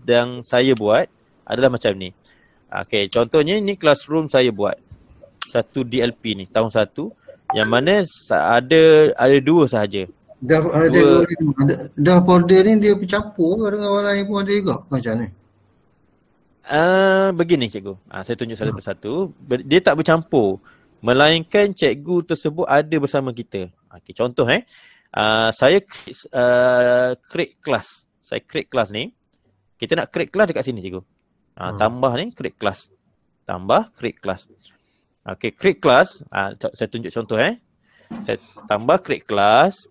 yang saya buat adalah macam ni. Okay, contohnya ni classroom saya buat. Satu DLP ni, tahun 1. Yang mana ada 2 sahaja. Dah folder ni dia bercampur ke dengan orang lain pun ada juga macam ni? Begini cikgu. Saya tunjuk satu persatu. Dia tak bercampur. Melainkan cikgu tersebut ada bersama kita. Okay, contoh saya create kelas. Saya create kelas ni. Kita nak create kelas dekat sini cikgu. Tambah ni create kelas. Tambah create kelas. Okay, create kelas. Saya tunjuk contoh Saya tambah create kelas.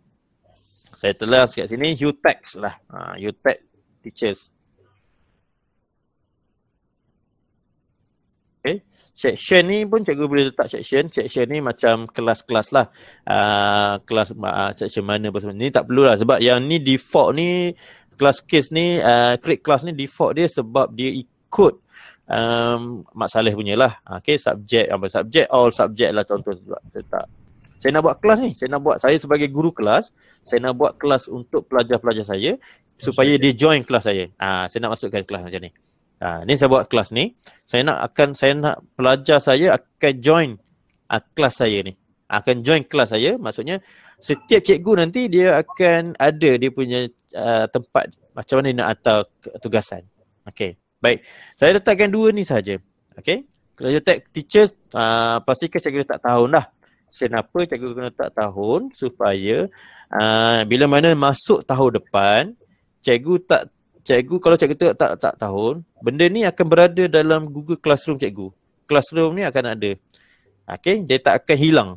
Saya telas kat sini UTEX lah. UTEX teachers. Okay. Section ni pun cikgu boleh letak section. Section ni macam kelas-kelas lah. Kelas section mana apa semua. Ni tak perlu lah sebab yang ni default ni kelas case ni create kelas ni default dia sebab dia ikut Mak Saleh punya lah. Okay, subjek all subjek lah contoh sebab saya nak buat kelas ni. Saya sebagai guru kelas, saya nak buat kelas untuk pelajar-pelajar saya supaya dia join kelas saya. Saya nak masukkan kelas macam ni. Ni saya buat kelas ni. Saya nak pelajar saya akan join kelas saya ni. Akan join kelas saya, maksudnya setiap cikgu nanti dia akan ada dia punya tempat macam mana dia nak hantar tugasan. Okey. Baik. Saya letakkan 2 ni saja. Okey. Kalau letak teacher, pastikan cikgu letak tahun dah. Kenapa cikgu kena letak tahun? Supaya bila mana masuk tahun depan, kalau cikgu tak tahun, benda ni akan berada dalam Google Classroom cikgu. Classroom ni akan ada. Okey, dia tak akan hilang.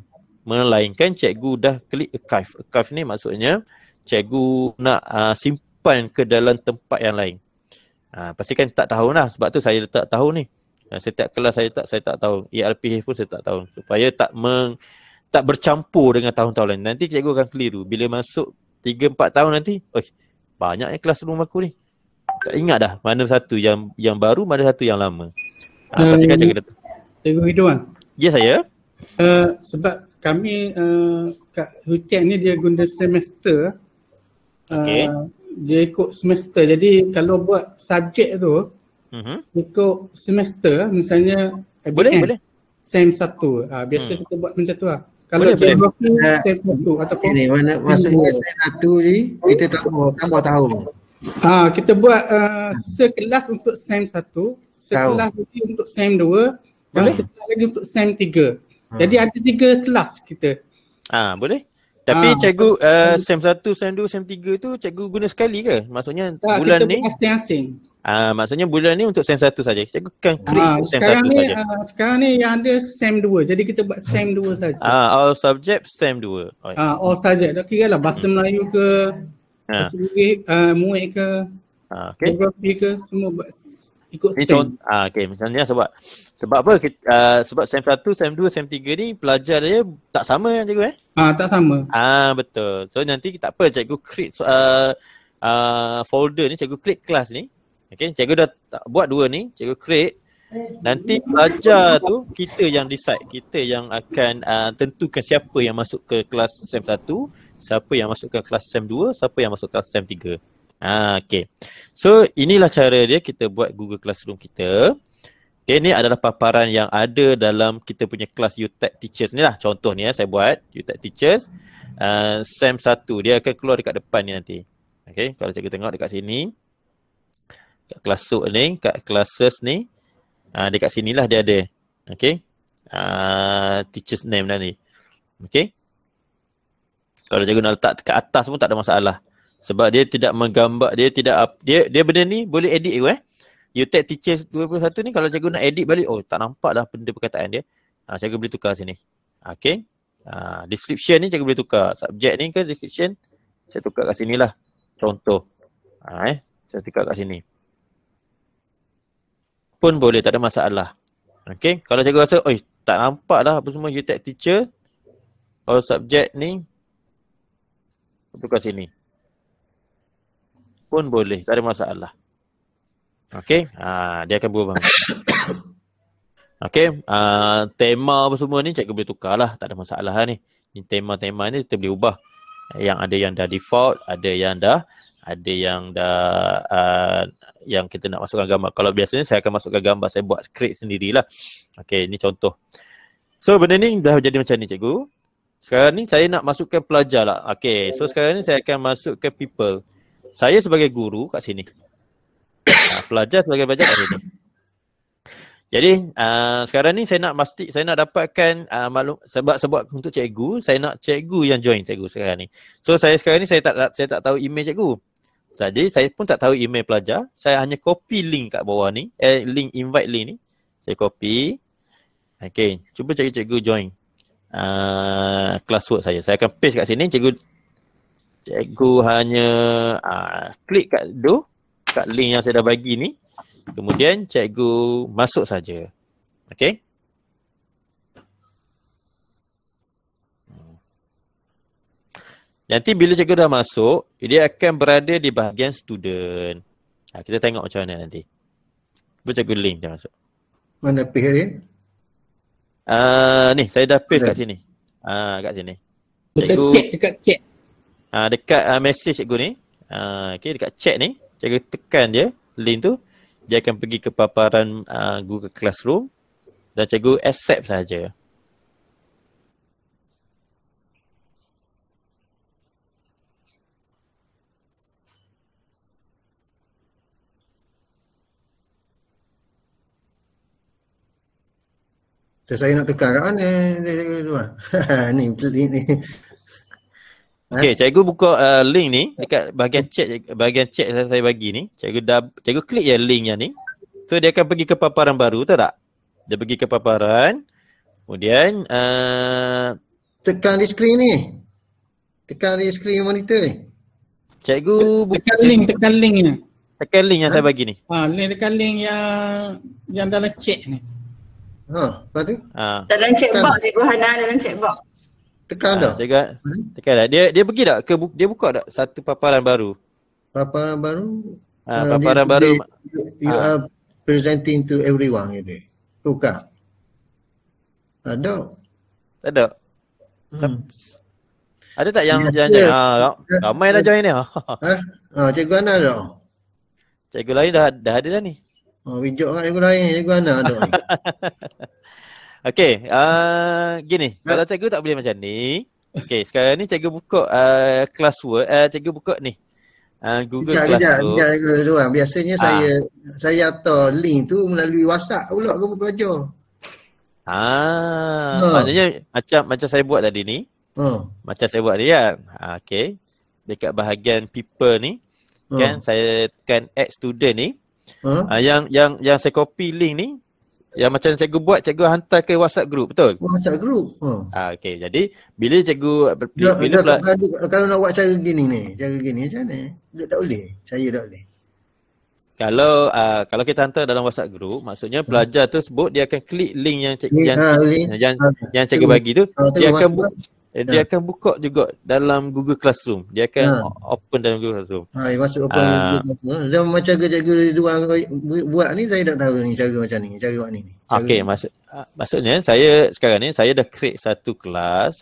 Melainkan cikgu dah klik archive. Archive ni maksudnya cikgu nak simpan ke dalam tempat yang lain. Pastikan tak tahun lah. Sebab tu saya letak tahun ni. Setiap kelas saya tak tahu. ERPH pun saya tak tahu. Supaya tak bercampur dengan tahun-tahun lain. Nanti cikgu akan keliru. Bila masuk 3-4 tahun nanti, banyaknya kelas rumah aku ni. Tak ingat dah mana satu yang baru, mana satu yang lama. Pastikan cikgu letak. Cikgu Ridwan. Ya saya. Sebab kami kat UTEK ni dia guna semester. Okey. Dia ikut semester. Jadi kalau buat subjek tu ikut semester, misalnya boleh. SEM 1. Biasa kita buat macam tu lah. Kalau Boleh, geografi SEM 1 ataupun ini maksudnya SEM 1 ni kita tambah tahun. Kita buat sekelas untuk SEM 1, sekelas lagi untuk SEM 2 dan sekelas lagi untuk SEM 3. Jadi ada 3 kelas kita. Boleh. Tapi cikgu SEM 1, SEM 2, SEM 3 tu cikgu guna sekali ke? Maksudnya bulan ni? Kita buat asing-asing. Maksudnya bulan ni untuk SEM 1 saja. Cikgu kan create SEM 1 saja. Sekarang ni yang ada SEM 2. Jadi kita buat SEM 2 saja. All subject SEM 2. All subject. Tak kira lah bahasa Melayu ke, bahasa Inggeris, muik ke, geografi ke, semua buat ikut SEM. Okay, macam ni lah sebab apa? Sebab SEM 1, SEM 2, SEM 3 ni pelajar dia tak sama kan cikgu tak sama. Betul. So nanti tak apa cikgu create folder ni, cikgu create kelas ni. Okay, cikgu dah buat 2 ni, cikgu create. Nanti pelajar tu kita yang decide, kita yang akan tentukan siapa yang masuk ke kelas SEM 1, siapa yang masuk ke kelas SEM 2, siapa yang masuk ke kelas SEM 3. Okay. So inilah cara dia kita buat Google Classroom kita. Okay, ni adalah paparan yang ada dalam kita punya kelas UTEK Teachers ni lah. Contoh ni saya buat UTEK Teachers SEM 1. Dia akan keluar dekat depan ni nanti. Okay, kalau cikgu tengok dekat sini. Kat kelasuk ni, kat classes ni. Dekat sinilah dia ada. Okay. Teachers name dah ni. Okay. Kalau cikgu nak letak dekat atas pun tak ada masalah. Sebab dia tidak menggambar, dia benda ni boleh edit ke UTEK Teachers 21 ni kalau cikgu nak edit balik, tak nampak dah benda perkataan dia. Cikgu boleh tukar sini. Okay. Description ni cikgu boleh tukar. Subjek ni ke description, saya tukar kat sini lah. Contoh. Saya tukar kat sini. Pun boleh, tak ada masalah. Okay. Kalau cikgu rasa, tak nampak dah apa semua UTEK Teacher. Kalau subjek ni, tukar sini. Pun boleh, tak ada masalah. Okay, dia akan berubah. Okay, tema apa semua ni cikgu boleh tukar lah, tak ada masalah ni. Tema-tema ni kita boleh ubah. Yang ada yang dah default, ada yang dah ada yang dah yang kita nak masukkan gambar. Kalau biasanya saya akan masukkan gambar, saya buat create sendirilah. Okey, ni contoh. So benda ni dah jadi macam ni cikgu. Sekarang ni saya nak masukkan pelajar lah. Okey, so sekarang ni saya akan masukkan people. Saya sebagai guru kat sini. Pelajar sebagai pelajar kat sini. Jadi sekarang ni saya nak dapatkan maklum sebab untuk cikgu, saya nak cikgu yang join cikgu sekarang ni. So sekarang ni saya tak tahu email cikgu. Jadi saya pun tak tahu email pelajar. Saya hanya copy link kat bawah ni, link invite link ni. Saya copy. Okey, cuba cikgu join classwork saya. Saya akan paste kat sini, cikgu hanya klik kat link yang saya dah bagi ni. Kemudian cikgu masuk saja. Okey. Nanti bila cikgu dah masuk, dia akan berada di bahagian student. Kita tengok macam mana nanti. Cikgu link dia masuk. Mana paste dia? Ni saya dah paste kat sini. Kat sini. Dekat chat. Dekat message cikgu ni. Okey, dekat chat ni, cikgu tekan je link tu. Dia akan pergi ke paparan Google Classroom dan cikgu accept saja. Saya nak tekan kat mana? Ni. Okey, cikgu buka link ni dekat bahagian chat yang saya bagi ni. Cikgu klik je link yang ni. So dia akan pergi ke paparan baru, tahu tak? Dia pergi ke paparan. Kemudian tekan di skrin ni. Tekan di skrin monitor ni. Cikgu tekan link ni. Tekan link yang saya bagi ni. Tekan link yang dalam chat ni. Lepas tu? Dalam checkbox cikgu Hana, dalam checkbox. Tekan dah. Tekan dah. Dia pergi tak ke dia buka tak satu paparan baru? Paparan baru. Paparan baru. You are presenting to everyone gitu. Buka. Ada. Tak ada. Ada tak yang ramai dah join ni? Cikgu Hana ada. Cikgu lain dah ada dah ni. Wujud kat cikgu lain, cikgu Hana ada. Okey, gini, kalau cikgu tak boleh macam ni. Okey, sekarang ni cikgu buka classwork, cikgu buka ni. Google Classroom. Kejap. Biasanya saya hantar link tu melalui WhatsApp pula ke pelajar. Maknanya macam saya buat tadi ni. Macam saya buat ni kan. Okey. Dekat bahagian people ni kan saya tekan add student ni. Yang saya copy link ni, yang macam cikgu buat, cikgu hantar ke WhatsApp group, betul? WhatsApp group. Okey, jadi bila cikgu kalau nak buat cara gini macam mana? Dia tak boleh. Saya tak boleh. Kalau kita hantar dalam WhatsApp group, maksudnya pelajar tersebut dia akan klik link yang cikgu bagi tu, dia akan buka juga dalam Google Classroom. Dia akan open dalam Google Classroom. Masuk open Google Classroom. Dan macam cikgu Ridwan buat ni, saya tak tahu ni cara macam ni, cara buat ni. Okey, maksudnya saya sekarang ni saya dah create satu kelas,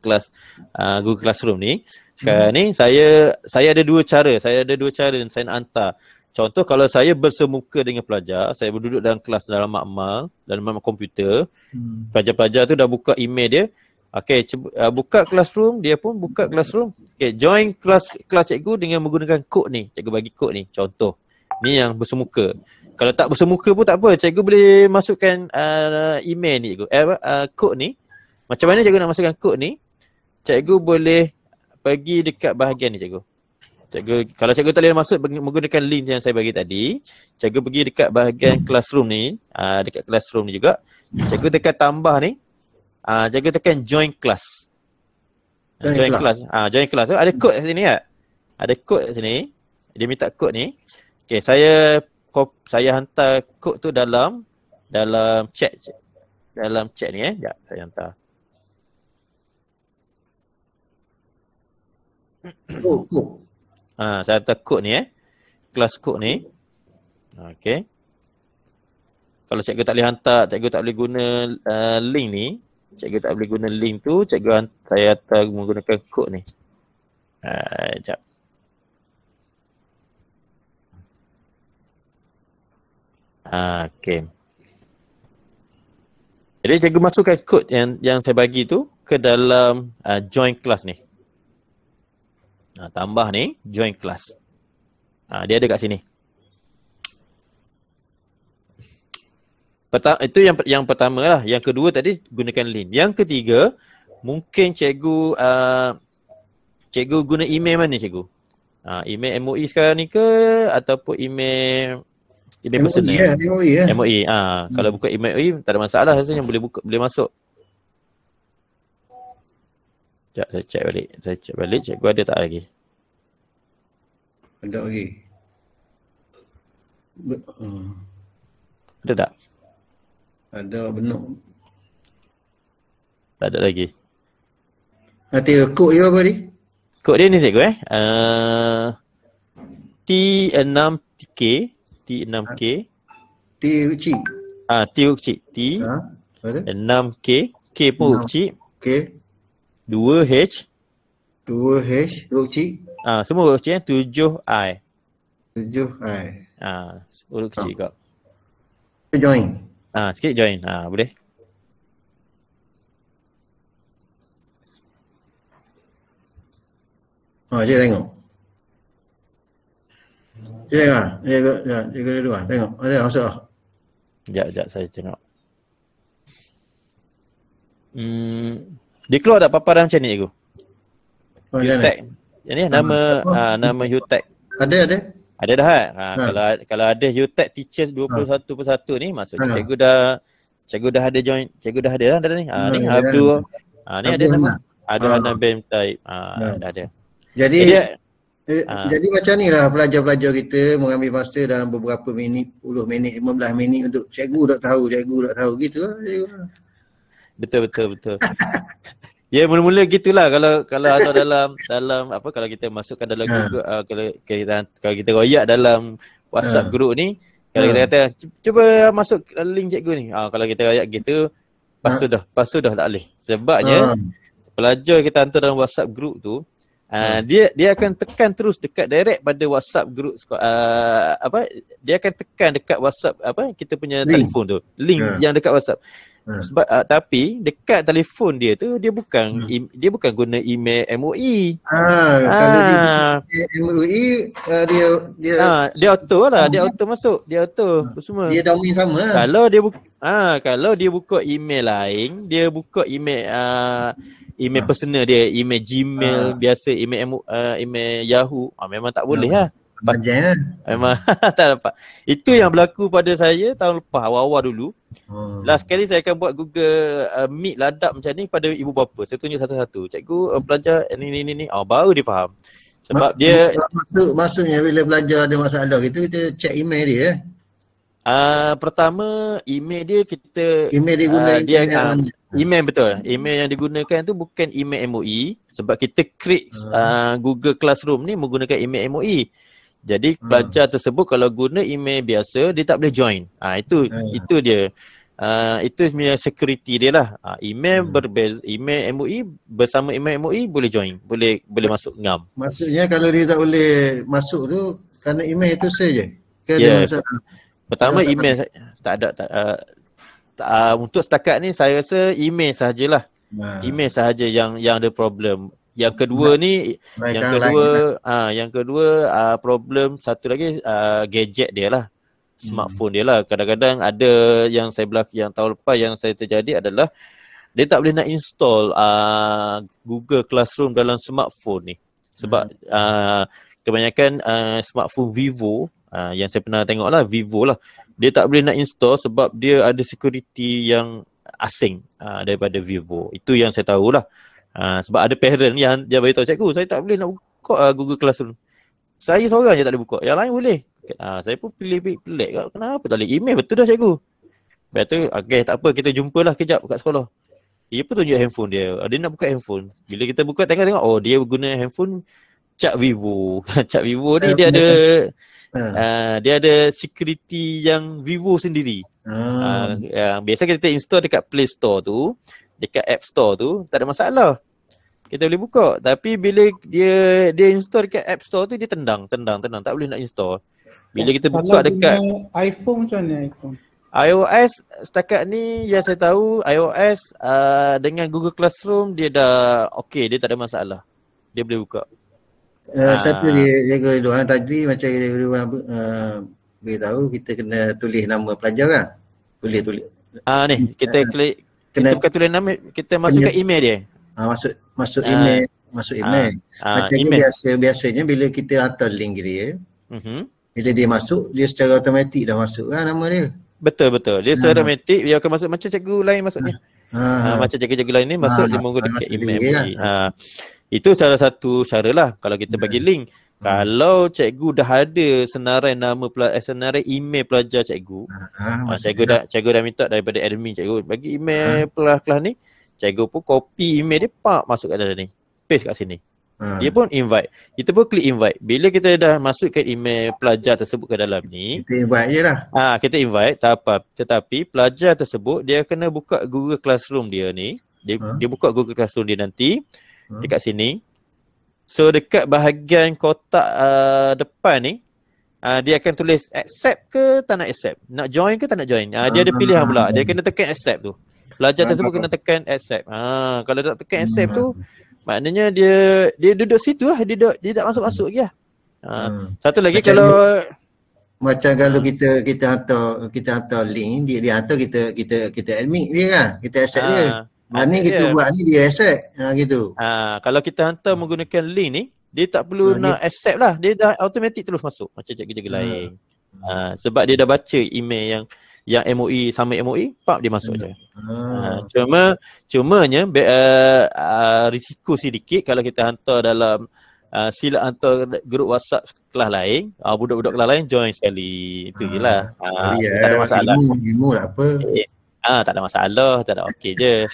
kelas Google Classroom ni. Sekarang ni saya ada dua cara saya nak hantar. Contoh, kalau saya bersemuka dengan pelajar, saya berduduk dalam kelas dalam makmal, dalam makmal komputer, pelajar-pelajar tu dah buka email dia. Okey, buka classroom, dia pun buka classroom. Okey, join kelas cikgu dengan menggunakan kod ni. Cikgu bagi kod ni, contoh. Ni yang bersemuka. Kalau tak bersemuka pun tak apa, cikgu boleh masukkan email ni cikgu. Kod ni. Macam mana cikgu nak masukkan kod ni? Cikgu boleh pergi dekat bahagian ni cikgu. Kalau cikgu tak boleh masuk menggunakan link yang saya bagi tadi, cikgu pergi dekat bahagian classroom ni, dekat classroom ni juga, cikgu tekan tambah ni, cikgu tekan join class. Join class. Ada kod kat sini tak? Ada kod kat sini. Dia minta kod ni. Okey, saya hantar kod tu dalam chat. Dalam chat ni Sekejap, saya hantar. Kod. Saya hantar kod ni kelas kod ni. Okey. Kalau cikgu tak boleh hantar, cikgu tak boleh guna link ni, cikgu tak boleh guna link tu, saya hantar menggunakan kod ni. Sekejap. Okay. Jadi cikgu masukkan kod yang saya bagi tu ke dalam join class ni. Tambah ni join class. Dia ada kat sini. Itu yang pertama lah. Yang kedua tadi gunakan link. Yang ketiga, mungkin cikgu guna email mana cikgu? Email MOE sekarang ni ke ataupun email personal? MOE. Kalau buka email MOE tak ada masalah rasanya, boleh masuk. Sekejap saya cek balik cikgu ada tak lagi? Ada lagi. Ada tak? Ada benar. Tak ada lagi. Nanti kod dia apa ni? Kod dia ni cikgu T6K T kecil. T kecil. T 6K. K pun kecil. K 2H. 2H huruf kecil. Semua huruf kecil 7I. 7I. Huruf kecil kau. Join. Sikit join. Boleh. Dia tengok. Dia dulu tengok. Ada masuk ah. Sekejap saya tengok. Dia keluar tak paparan macam ni cikgu? Hutech. Jadi nama Hutech. Ada. Ada dah kalau ada Hutech Teachers 21/1 ni maksudnya cikgu dah ada join, cikgu dah ada dah ni. Ni Abdul. Ni ada sama. Ada Hanan BEM type. Dah ada. Jadi macam ni lah pelajar-pelajar kita mengambil masa dalam beberapa minit, 10 minit, 15 minit untuk cikgu tak tahu gitu lah. Betul. Ya mula-mula gitulah kalau atau dalam apa kalau kita masukkan dalam Google kalau kita royak dalam WhatsApp group ni, kalau kita kata cuba masuk link cikgu ni. Kalau kita royak gitu lepas tu dah tak boleh. Sebabnya pelajar kita hantar dalam WhatsApp group tu dia akan tekan terus dekat direct pada WhatsApp group dia akan tekan dekat WhatsApp kita punya telefon tu, link yang dekat WhatsApp. Sebab tapi dekat telefon dia tu dia bukan guna email MOE. Kalau dia MOE dia auto lah, dia auto masuk, dia auto semua. Dia domain sama. Kalau dia buka email lain, dia buka email personal dia, email Gmail biasa, email Yahoo, memang tak boleh lah. Memang tak dapat. Itu yang berlaku pada saya tahun lepas, awal-awal dulu. Last kali saya akan buat Google Meet ladap macam ni pada ibu bapa. Saya tunjuk satu-satu. Cikgu pelajar ni. Baru dia faham. Sebab dia maksudnya bila pelajar ada masalah gitu, kita check email dia. Pertama email dia email dia guna email betul. Email yang digunakan tu bukan email MOE, sebab kita create Google Classroom ni menggunakan email MOE. Jadi pelajar tersebut kalau guna email biasa dia tak boleh join. Itu dia. Itu sebenarnya security dia lah. Email berbeza, email MOE bersama email MOE boleh join, boleh masuk ngam. Maksudnya kalau dia tak boleh masuk tu kerana email tu saja. Pertama email tak ada untuk setakat ni saya rasa email sahajalah. Email sahaja yang ada problem. Yang kedua yang kedua problem satu lagi gadget dia lah. Smartphone dia lah. Kadang-kadang ada yang tahun lepas yang saya terjadi adalah dia tak boleh nak install Google Classroom dalam smartphone ni. Sebab kebanyakan smartphone Vivo yang saya pernah tengok lah, Vivo lah, dia tak boleh nak install sebab dia ada security yang asing daripada Vivo. Itu yang saya tahulah. Sebab ada parent yang dia beritahu cikgu, saya tak boleh nak buka Google Classroom. Saya seorang je tak boleh buka, yang lain boleh. Saya pun pelik kenapa tak boleh? Email betul dah cikgu. Lepas tu, okay, tak apa, kita jumpalah kejap kat sekolah. Dia pun tunjuk handphone dia. Dia nak buka handphone. Bila kita buka tengok, dia guna handphone Cak Vivo. Cak Vivo ni dia ada security yang Vivo sendiri. Biasa kita install dekat Play Store tu, dekat App Store tu, tak ada masalah. Kita boleh buka. Tapi bila dia install dekat App Store tu dia tendang. Tak boleh nak install. Bila kita buka dekat iPhone macam mana iPhone? iOS setakat ni yang saya tahu iOS dengan Google Classroom dia dah okey, dia tak ada masalah. Dia boleh buka. Satu dia jaga doang tadi macam dia beritahu kita kena tulis nama pelajar kan? Boleh tulis. Ni kita klik kita bukan tulis nama, kita masukkan email dia. Masuk email, macam email. biasanya bila kita hantar link dia, bila dia masuk, dia secara automatik dah masuk kan nama dia. Betul. Dia secara automatik dia akan masuk macam cikgu lain masuknya. Macam cikgu-cikgu lain ni masuk dia menggunakan email. Itu salah satu cara lah kalau kita bagi link. Kalau cikgu dah ada senarai senarai email pelajar cikgu, cikgu dah minta daripada admin cikgu bagi email kelas ni, cikgu pun copy email dia masuk kat dalam ni, paste kat sini. Dia pun invite. Kita pun klik invite. Bila kita dah masukkan email pelajar tersebut ke dalam ni, kita invite je lah. Kita invite, tetapi pelajar tersebut dia kena buka Google Classroom dia ni. Dia buka Google Classroom dia nanti dekat sini. So dekat bahagian kotak depan ni, dia akan tulis accept ke tak nak accept, nak join ke tak nak join. Dia ada pilihan pula. Dia kena tekan accept tu. Pelajar tersebut kena tekan accept. Kalau tak tekan accept tu, maknanya dia duduk situ lah, dia tak masuk-masuk lagi lah. Satu lagi macam macam kalau kita hantar link, dia hantar kita admit dia kan, kita accept dia. Ni kita buat ni dia accept gitu. Kalau kita hantar menggunakan link ni, dia tak perlu nak accept lah, dia dah automatik terus masuk macam cikgu-cikgu lain. Sebab dia dah baca email yang MOE sama MOE, dia masuk je. Cumanya risiko sedikit kalau kita hantar dalam sila hantar grup WhatsApp kelas lain, budak-budak kelas lain join sekali. Itu je lah. Tak ada masalah. Ilmu lah apa. Tak ada masalah, tak ada okey je.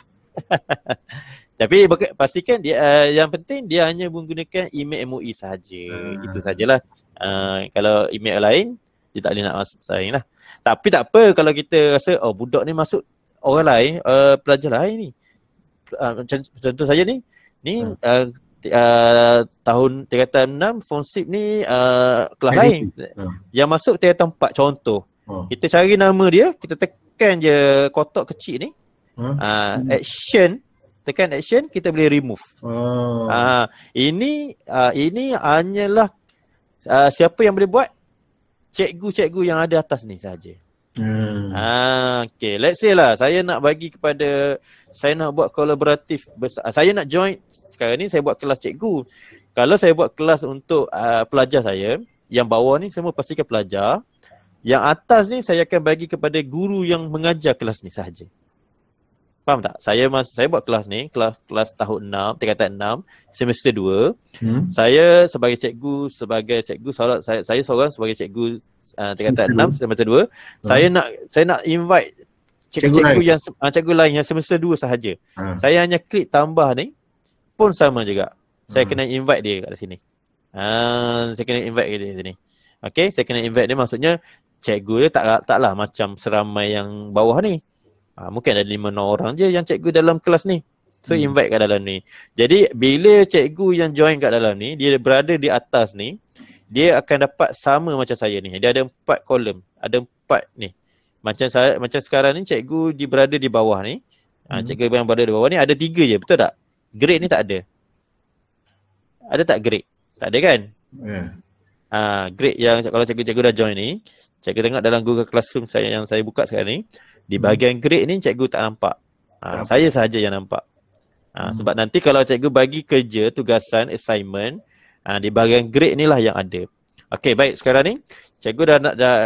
Tapi pastikan dia yang penting dia hanya menggunakan email MOE sahaja. Itu sajalah. Kalau email lain dia tak boleh nak masuk saing lah. Tapi tak apa kalau kita rasa budak ni masuk orang lain, pelajar lain ni. Contoh saya ni tahun tingkatan 6 form 6 ni kelas lain. Yang masuk tingkatan 4 contoh. Kita cari nama dia, kita tekan je kotak kecil ni. Action, tekan action, kita boleh remove. Ini hanyalah siapa yang boleh buat? Cikgu-cikgu yang ada atas ni saja. Okay, let's say lah saya nak buat kolaboratif besar. Saya nak join sekarang ni, saya buat kelas cikgu. Kalau saya buat kelas untuk pelajar saya, yang bawah ni semua pastikan pelajar. Yang atas ni saya akan bagi kepada guru yang mengajar kelas ni sahaja. Faham tak? Saya buat kelas ni, kelas tahun 6, tingkatan 6, semester 2. Saya sebagai cikgu, saya seorang sebagai cikgu tingkatan 6, semester 2. Saya nak invite cikgu yang cikgu lain yang semester 2 sahaja. Saya hanya klik tambah ni pun sama juga. Saya kena invite dia kat sini. Saya kena invite dia sini. Okey, saya kena invite dia, maksudnya cikgu dia taklah macam seramai yang bawah ni. Mungkin ada 5-6 orang je yang cikgu dalam kelas ni. So invite kat dalam ni. Jadi bila cikgu yang join kat dalam ni, dia berada di atas ni, dia akan dapat sama macam saya ni. Dia ada 4 kolom. Ada 4 ni. Macam sekarang ni cikgu berada di bawah ni. Cikgu yang berada di bawah ni ada 3 je, betul tak? Grade ni tak ada. Ada tak grade? Tak ada kan? Grade yang kalau cikgu-cikgu dah join ni, cikgu tengok dalam Google Classroom yang saya buka sekarang ni, di bahagian grade ni cikgu tak nampak. Saya sahaja yang nampak. Sebab nanti kalau cikgu bagi kerja, tugasan, assignment, di bahagian grade ni lah yang ada. Okey, baik, sekarang ni cikgu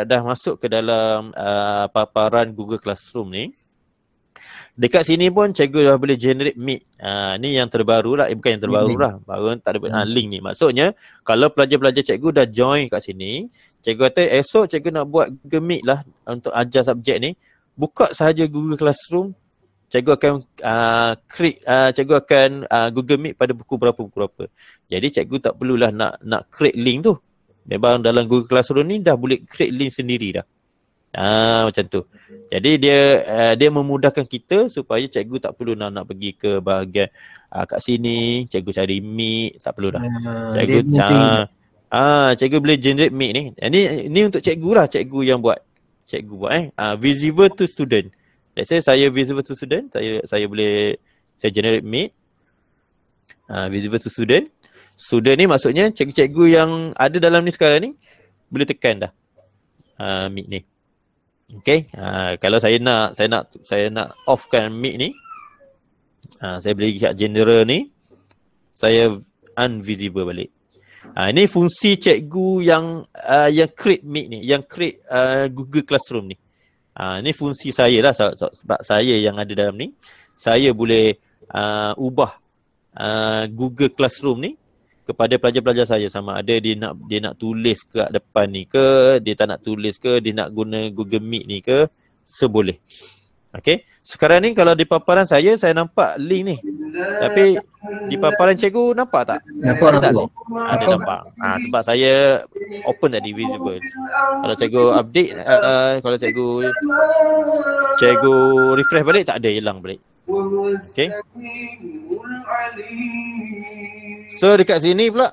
dah masuk ke dalam paparan Google Classroom ni. Dekat sini pun cikgu dah boleh generate meet. Ni yang terbaru lah, bukan yang terbaru lah. Baru tak ada link ni. Maksudnya kalau pelajar-pelajar cikgu dah join kat sini, cikgu kata esok cikgu nak buat Google Meet lah untuk ajar subjek ni. Buka sahaja Google Classroom, cikgu akan cikgu akan Google Meet pada pukul berapa. Jadi cikgu tak perlulah nak create link tu. Memang dalam Google Classroom ni dah boleh create link sendiri dah. Macam tu. Jadi dia memudahkan kita supaya cikgu tak perlu nak pergi ke bahagian kat sini, cikgu cari mic, tak perlu dah. Cikgu boleh generate mic ni. Ini untuk cikgu lah, cikgu yang buat. Cikgu buat visible to student. Let's say saya visible to student, saya boleh generate mic. Visible to student. Student ni maksudnya cikgu-cikgu yang ada dalam ni sekarang ni boleh tekan dah mic ni. Okay, kalau saya nak offkan mic ni, saya boleh pergi kat general ni, saya unvisible balik. Ini fungsi cikgu yang create mic ni, yang create Google Classroom ni. Ini fungsi saya lah, sebab saya yang ada dalam ni, saya boleh ubah Google Classroom ni kepada pelajar-pelajar saya, sama ada dia nak tulis kat depan ni ke, dia tak nak tulis ke, dia nak guna Google Meet ni ke, seboleh. Okey. Sekarang ni kalau di paparan saya nampak link ni. Tapi di paparan cikgu nampak tak? Nampak. Ada nampak. Sebab saya open tadi visible. Kalau cikgu update, kalau cikgu refresh balik, tak ada, hilang balik. Okay. So dekat sini pula,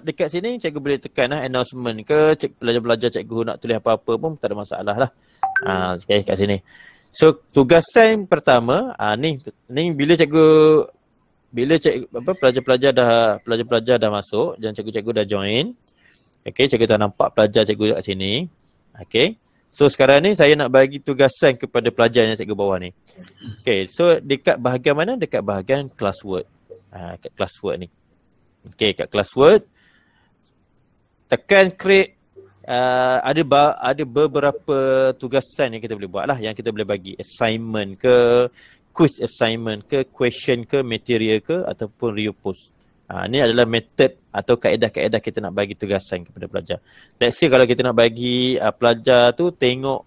dekat sini cikgu boleh tekan announcement ke, pelajar-pelajar cikgu nak tulis apa-apa pun tak ada masalah lah. Okay, kat sini. So tugasan pertama, ni bila pelajar-pelajar dah masuk dan cikgu-cikgu dah join. Okay, cikgu dah nampak pelajar cikgu kat sini. Okay. So sekarang ni saya nak bagi tugasan kepada pelajar yang cikgu bawah ni. Okay, so dekat bahagian mana? Dekat bahagian classwork. Kat classwork ni. Okay, kat classwork, tekan create. Ada beberapa tugasan yang kita boleh buat lah, yang kita boleh bagi. Assignment ke, quiz assignment ke, question ke, material ke, ataupun repost. Ini adalah metod atau kaedah-kaedah kita nak bagi tugasan kepada pelajar. Let's say kalau kita nak bagi pelajar tu tengok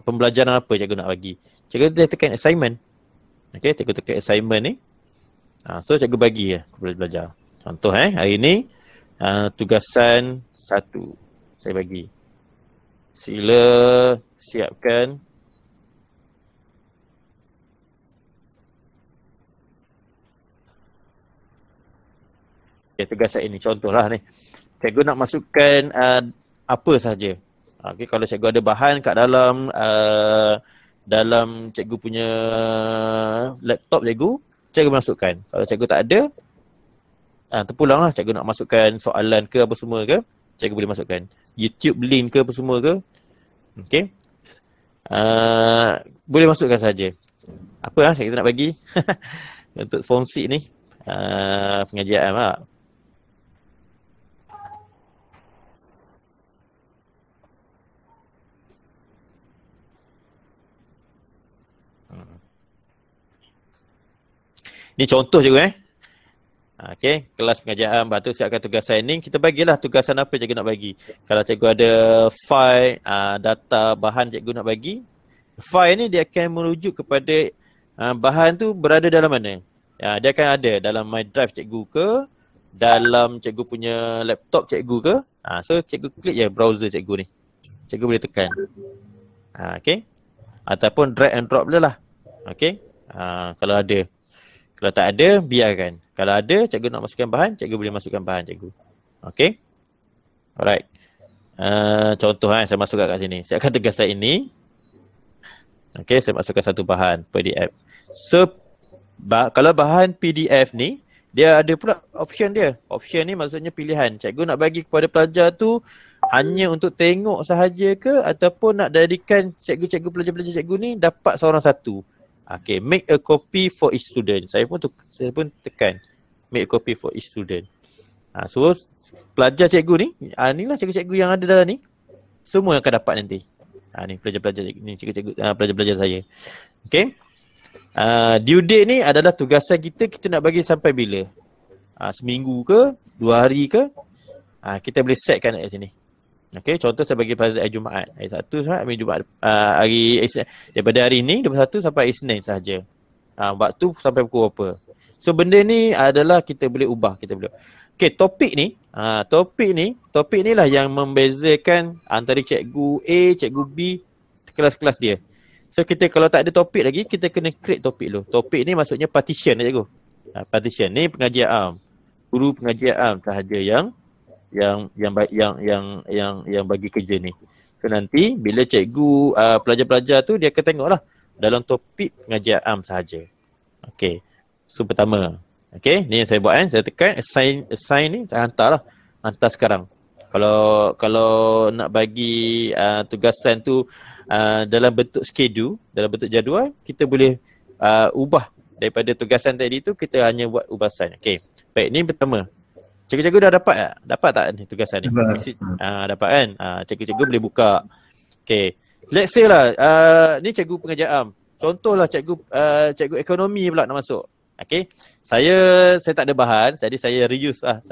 pembelajaran apa cikgu nak bagi. Cikgu dia tekan assignment. Okey, cikgu tekan assignment ni. So cikgu bagi kepada pelajar. Contoh hari ni tugasan 1 saya bagi. Sila siapkan tugasan ini, contohlah ni. Cikgu nak masukkan apa sahaja. Okay, kalau cikgu ada bahan kat dalam cikgu punya laptop cikgu masukkan. Kalau cikgu tak ada, terpulanglah cikgu nak masukkan soalan ke apa semua ke, cikgu boleh masukkan. YouTube link ke apa semua ke. Okay. Boleh masukkan saja. Apa cikgu nak bagi untuk fungsi ni pengajian lah. Ni contoh cikgu Okey, kelas pengajian, lepas tu siapkan tugasan ni, kita bagilah tugasan apa cikgu nak bagi. Kalau cikgu ada file, data, bahan cikgu nak bagi, file ni dia akan merujuk kepada bahan tu berada dalam mana. Dia akan ada dalam My Drive cikgu ke, dalam cikgu punya laptop cikgu ke. So cikgu klik je browser cikgu ni. Cikgu boleh tekan. Okey. Ataupun drag and drop je lah. Okey. Kalau ada. Kalau tak ada, biarkan. Kalau ada, cikgu nak masukkan bahan, cikgu boleh masukkan bahan cikgu. Okay. Alright. Contoh saya masukkan kat sini. Saya akan tugasan ini. Okay, saya masukkan satu bahan PDF. So, kalau bahan PDF ni, dia ada pula option dia. Option ni maksudnya pilihan. Cikgu nak bagi kepada pelajar tu hanya untuk tengok sahaja ke, ataupun nak jadikan cikgu-cikgu, pelajar-pelajar cikgu ni dapat seorang satu. Okay, make a copy for each student. Saya pun tekan make a copy for each student. So pelajar cikgu ni, inilah cikgu-cikgu yang ada dalam ni, semua yang akan dapat nanti. Ni pelajar-pelajar ni, cikgu-cikgu pelajar-pelajar saya. Okay. Due date ni adalah tugasan kita nak bagi sampai bila? Seminggu ke, 2 hari ke? Kita boleh setkan kat sini. Okay, contoh saya bagi pada hari Jumaat. Hari Sabtu sampai hari Jumaat. Daripada hari ni, 21 sampai hari Isnin sahaja. Waktu sampai pukul berapa. So benda ni adalah kita boleh ubah, Okay, topik ni lah yang membezakan antara cikgu A, cikgu B, kelas-kelas dia. So kita kalau tak ada topik lagi, kita kena create topik dulu. Topik ni maksudnya partition lah cikgu. Partition ni pengajian am. Guru pengajian am sahaja yang bagi kerja ni. So nanti bila cikgu pelajar-pelajar tu dia akan tengoklah dalam topik pengajian am sahaja. Okey. So pertama. Okey, ni yang saya buat saya tekan assign ni saya hantarlah. Hantar sekarang. Kalau nak bagi tugasan tu dalam bentuk schedule, dalam bentuk jadual, kita boleh ubah daripada tugasan tadi tu kita hanya buat ubasan. Okey. Baik, ni pertama. Cikgu-cikgu dah dapat tak? Dapat tak ni tugasan ni? Dapat kan? Cikgu-cikgu boleh buka. Okay. Let's say lah, ni cikgu pengajian am. Contohlah cikgu ekonomi pula nak masuk. Okay. Saya tak ada bahan, jadi saya reuse lah.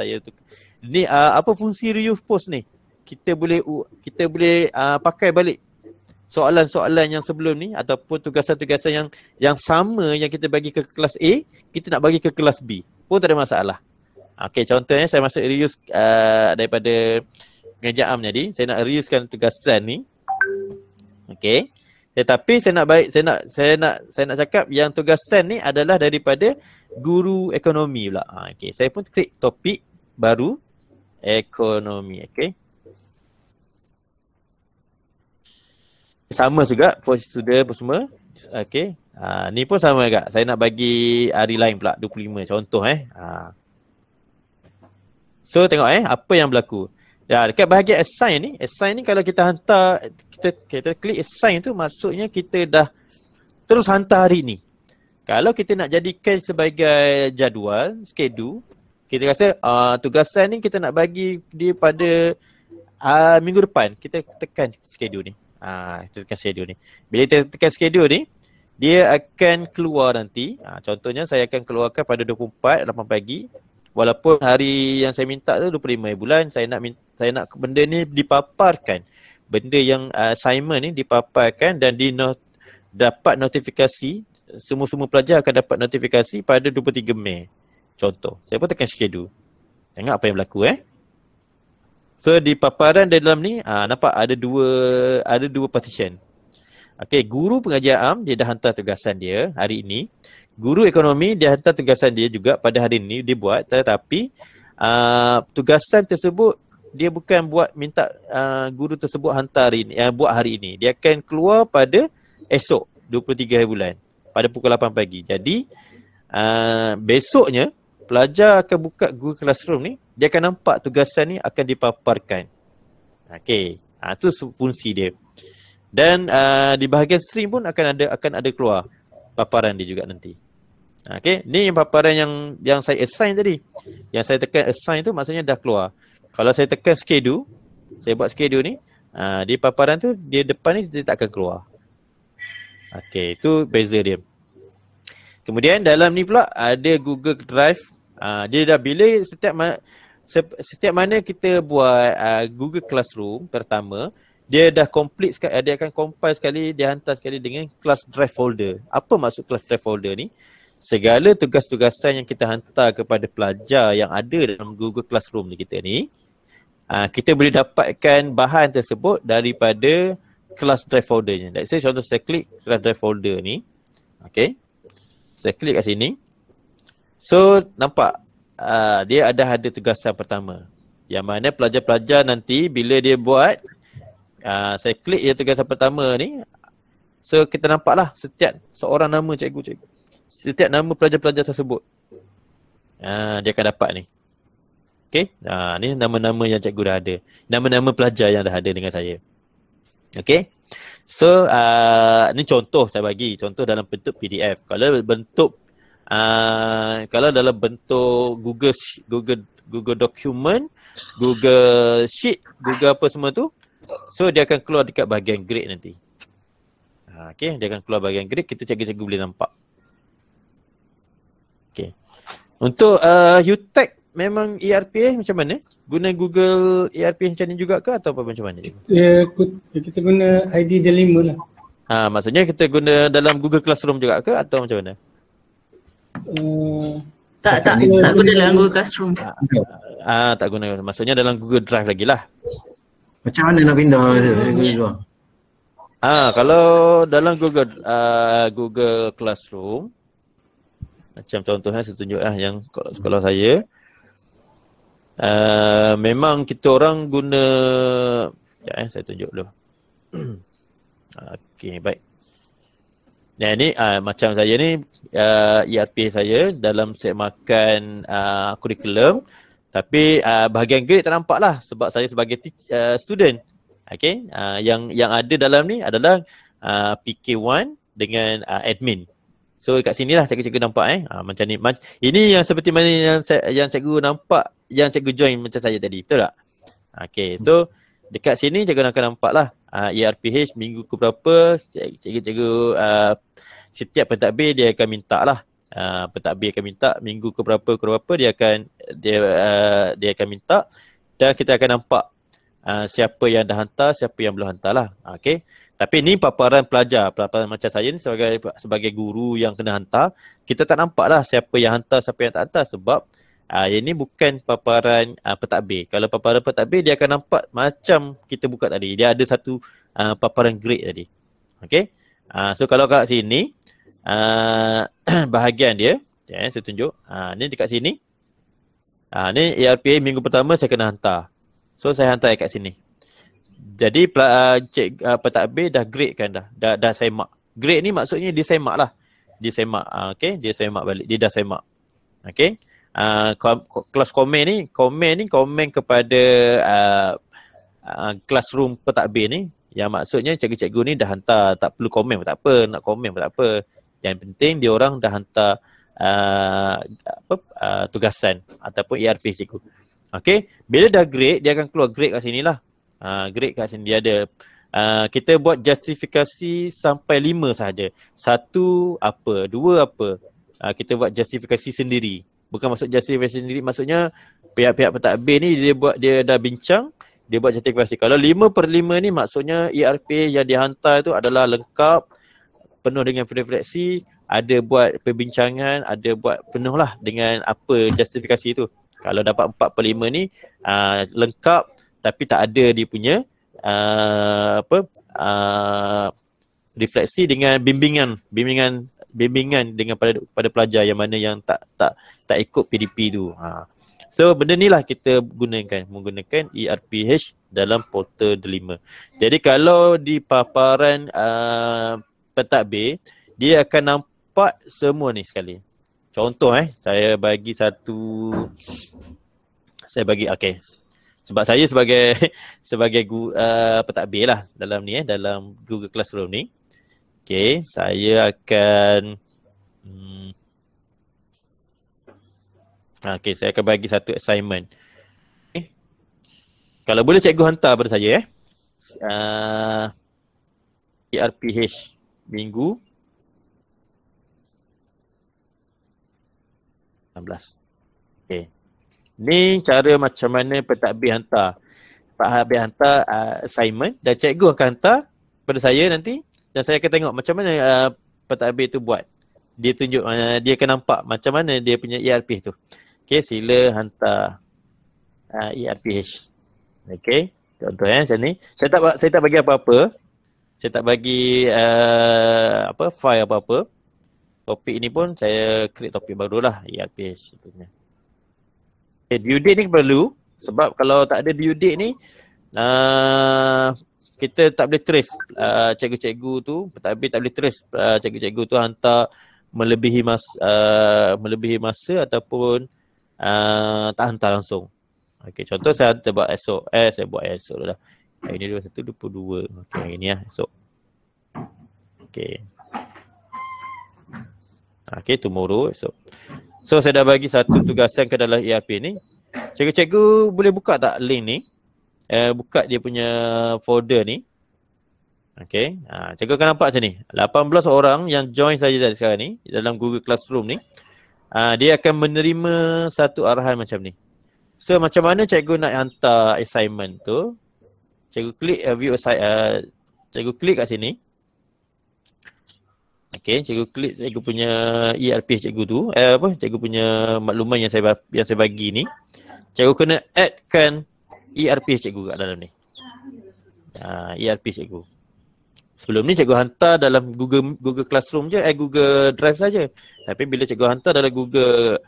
Ni apa fungsi reuse post ni? Kita boleh pakai balik soalan-soalan yang sebelum ni ataupun tugasan-tugasan yang sama yang kita bagi ke kelas A, kita nak bagi ke kelas B. Pun tak ada masalah. Okey, contohnya saya masuk reuse daripada pengajian am tadi, saya nak reusekan tugasan ni. Okey. Tetapi saya nak cakap yang tugasan ni adalah daripada guru ekonomi pula. Okey, saya pun klik topik baru ekonomi, okey. Sama juga prosedur apa semua. Okey. Ni pun sama juga. Saya nak bagi hari lain pula 25 contoh So tengok apa yang berlaku. Dekat bahagian assign ni kalau kita hantar, kita klik assign tu maksudnya kita dah terus hantar hari ni. Kalau kita nak jadikan sebagai jadual, schedule, kita rasa tugasan ni kita nak bagi dia pada minggu depan, kita tekan schedule ni. Kita tekan schedule ni. Bila kita tekan schedule ni, dia akan keluar nanti. Contohnya saya akan keluarkan pada 24, 8 pagi. Walaupun hari yang saya minta tu 25 bulan, saya nak benda ni dipaparkan. Benda yang assignment ni dipaparkan dan dapat notifikasi, semua pelajar akan dapat notifikasi pada 23 Mei. Contoh, saya pun tekan schedule. Tengok apa yang berlaku So di paparan dalam ni nampak ada dua partition. Okey, guru pengajian am dia dah hantar tugasan dia hari ini. Guru ekonomi dia hantar tugasan dia juga pada hari ini dia buat, tetapi tugasan tersebut dia bukan minta guru tersebut hantar hari ini, buat hari ini. Dia akan keluar pada esok 23 bulan pada pukul 8 pagi. Jadi besoknya pelajar akan buka Google Classroom ni, dia akan nampak tugasan ni akan dipaparkan. Okey, itu fungsi dia. Dan di bahagian stream pun akan ada keluar paparan dia juga nanti. Okey, ni paparan yang saya assign tadi. Yang saya tekan assign tu maksudnya dah keluar. Kalau saya tekan schedule, saya buat schedule ni, di paparan tu dia depan ni dia tak akan keluar. Okey, itu beza dia. Kemudian dalam ni pula ada Google Drive. Dia dah bila setiap mana kita buat Google Classroom pertama, dia dah complete sekali, dia akan compile sekali, dia hantar sekali dengan class drive folder. Apa maksud class drive folder ni? Segala tugas-tugasan yang kita hantar kepada pelajar yang ada dalam Google Classroom ni kita ni, kita boleh dapatkan bahan tersebut daripada class drive foldernya. Let's say contoh saya klik class drive folder ni. Okay. Saya klik kat sini. So nampak dia ada tugasan pertama. Yang mana pelajar-pelajar nanti bila dia buat, saya klik je tugasan pertama ni. So kita nampaklah setiap seorang nama cikgu. Setiap nama pelajar-pelajar tersebut. Dia akan dapat ni. Okay. Ni nama-nama yang cikgu dah ada. Nama-nama pelajar yang dah ada dengan saya. Okay. So ni contoh saya bagi. Contoh dalam bentuk PDF. Kalau dalam bentuk Google document, Google Sheet, Google apa semua tu, so dia akan keluar dekat bahagian grade nanti. Okay, dia akan keluar bahagian grade, kita cikgu-cikgu boleh nampak. Okay. Untuk UTech memang ERP macam mana? Guna Google ERP macam ni juga ke atau apa macam mana? Kita guna ID D5 lah. Maksudnya kita guna dalam Google Classroom juga ke atau macam mana? Tak guna dalam Google Classroom. Tak guna. Maksudnya dalam Google Drive lagi lah. Macam mana nak pindah Google? Kalau dalam Google Classroom, macam contohnya saya tunjuk yang sekolah saya, memang kita orang guna, saya tunjuk dulu. Okey, baik. Nah ni macam saya ni ERP saya dalam set makan kurikulum, tapi bahagian grade tak nampak lah sebab saya sebagai student. Okey, yang ada dalam ni adalah PK1 dengan admin. So kat sini lah cikgu-cikgu nampak macam ni. Ini yang seperti mana yang cikgu nampak, yang cikgu join macam saya tadi, betul tak? Okey, so dekat sini cikgu akan nampak lah ERPH minggu ke berapa, cikgu setiap pentadbir dia akan minta lah. Pentadbir akan minta minggu ke berapa dia akan minta, dan kita akan nampak siapa yang dah hantar, siapa yang belum hantar lah. Okey. Tapi ni paparan pelajar macam saya ni sebagai guru yang kena hantar, kita tak nampak lah siapa yang hantar, siapa yang tak hantar sebab ini bukan paparan pentadbir. Kalau paparan pentadbir dia akan nampak macam kita buka tadi. Dia ada satu paparan grade tadi. Okey. So kalau kat sini bahagian dia, saya tunjuk. Ni dekat sini. Ni ERPA minggu pertama saya kena hantar. So saya hantar kat sini. Jadi pentadbir dah grade kan dah semak. Grade ni maksudnya dia semak lah. Dia semak. Okey, dia semak balik. Dia dah semak. Okey. Kelas komen kepada classroom pentadbir ni, yang maksudnya cikgu-cikgu ni dah hantar, tak perlu komen pun tak apa, nak komen pun tak apa. Yang penting dia orang dah hantar tugasan ataupun ERP cikgu. Okey, bila dah grade dia akan keluar grade kat sini lah. Grade kat sini dia ada. Kita buat justifikasi sampai 5 sahaja. 1 apa, 2 apa. Kita buat justifikasi sendiri. Bukan maksud justifikasi sendiri, maksudnya pihak-pihak pentadbir ni dia dah bincang, dia buat justifikasi. Kalau 5/5 ni maksudnya ERP yang dihantar tu adalah lengkap, penuh dengan refleksi, ada buat perbincangan, ada buat penuh lah dengan apa justifikasi tu. Kalau dapat 4/5 ni lengkap tapi tak ada dia punya refleksi dengan bimbingan dengan pada pelajar yang mana yang tak ikut PDP tu. So benda ni lah kita menggunakan ERPH dalam portal Delima. Jadi kalau di paparan pentadbir, dia akan nampak semua ni sekali. Contoh saya bagi okey. Sebab saya sebagai pentadbir lah dalam ni dalam Google Classroom ni. Okey, saya akan saya akan bagi satu assignment. Okay. Kalau boleh cikgu hantar pada saya ERPH minggu 16. Okey. Ni cara macam mana pentadbir hantar. Pentadbir hantar assignment dan cikgu akan hantar pada saya nanti, dan saya akan tengok macam mana pentadbir tu buat. Dia tunjuk, dia akan nampak macam mana dia punya ERP tu. Okey, sila hantar ERPH. Okey, contoh macam ni. Saya tak bagi apa-apa. Saya tak bagi file apa-apa. Topik ni pun saya create topik barulah, ERPH contohnya. Okay, due date ni perlu sebab kalau tak ada due date ni kita tak boleh trace cikgu-cikgu tu, pentadbir tak boleh trace cikgu-cikgu tu hantar melebihi masa ataupun tak hantar langsung. Okey, contoh saya buat esok. Saya buat esok dah. Hari ni 21, 22. Okey, hari ni esok. Okey. Okey, tomorrow, esok. So saya dah bagi satu tugasan ke dalam ERP ni. Cikgu-cikgu boleh buka tak link ni? Buka dia punya folder ni. Okey. Cikgu akan nampak macam ni. 18 orang yang join saja dari sekarang ni dalam Google Classroom ni. Dia akan menerima satu arahan macam ni. So macam mana cikgu nak hantar assignment tu? Cikgu klik view cikgu klik kat sini. Okey, cikgu klik cikgu punya ERP cikgu tu, cikgu punya makluman yang saya bagi ni. Cikgu kena add-kan ERP cikgu kat dalam ni. ERP cikgu. Sebelum ni cikgu hantar dalam Google Classroom je, Google Drive saja. Tapi bila cikgu hantar dalam Google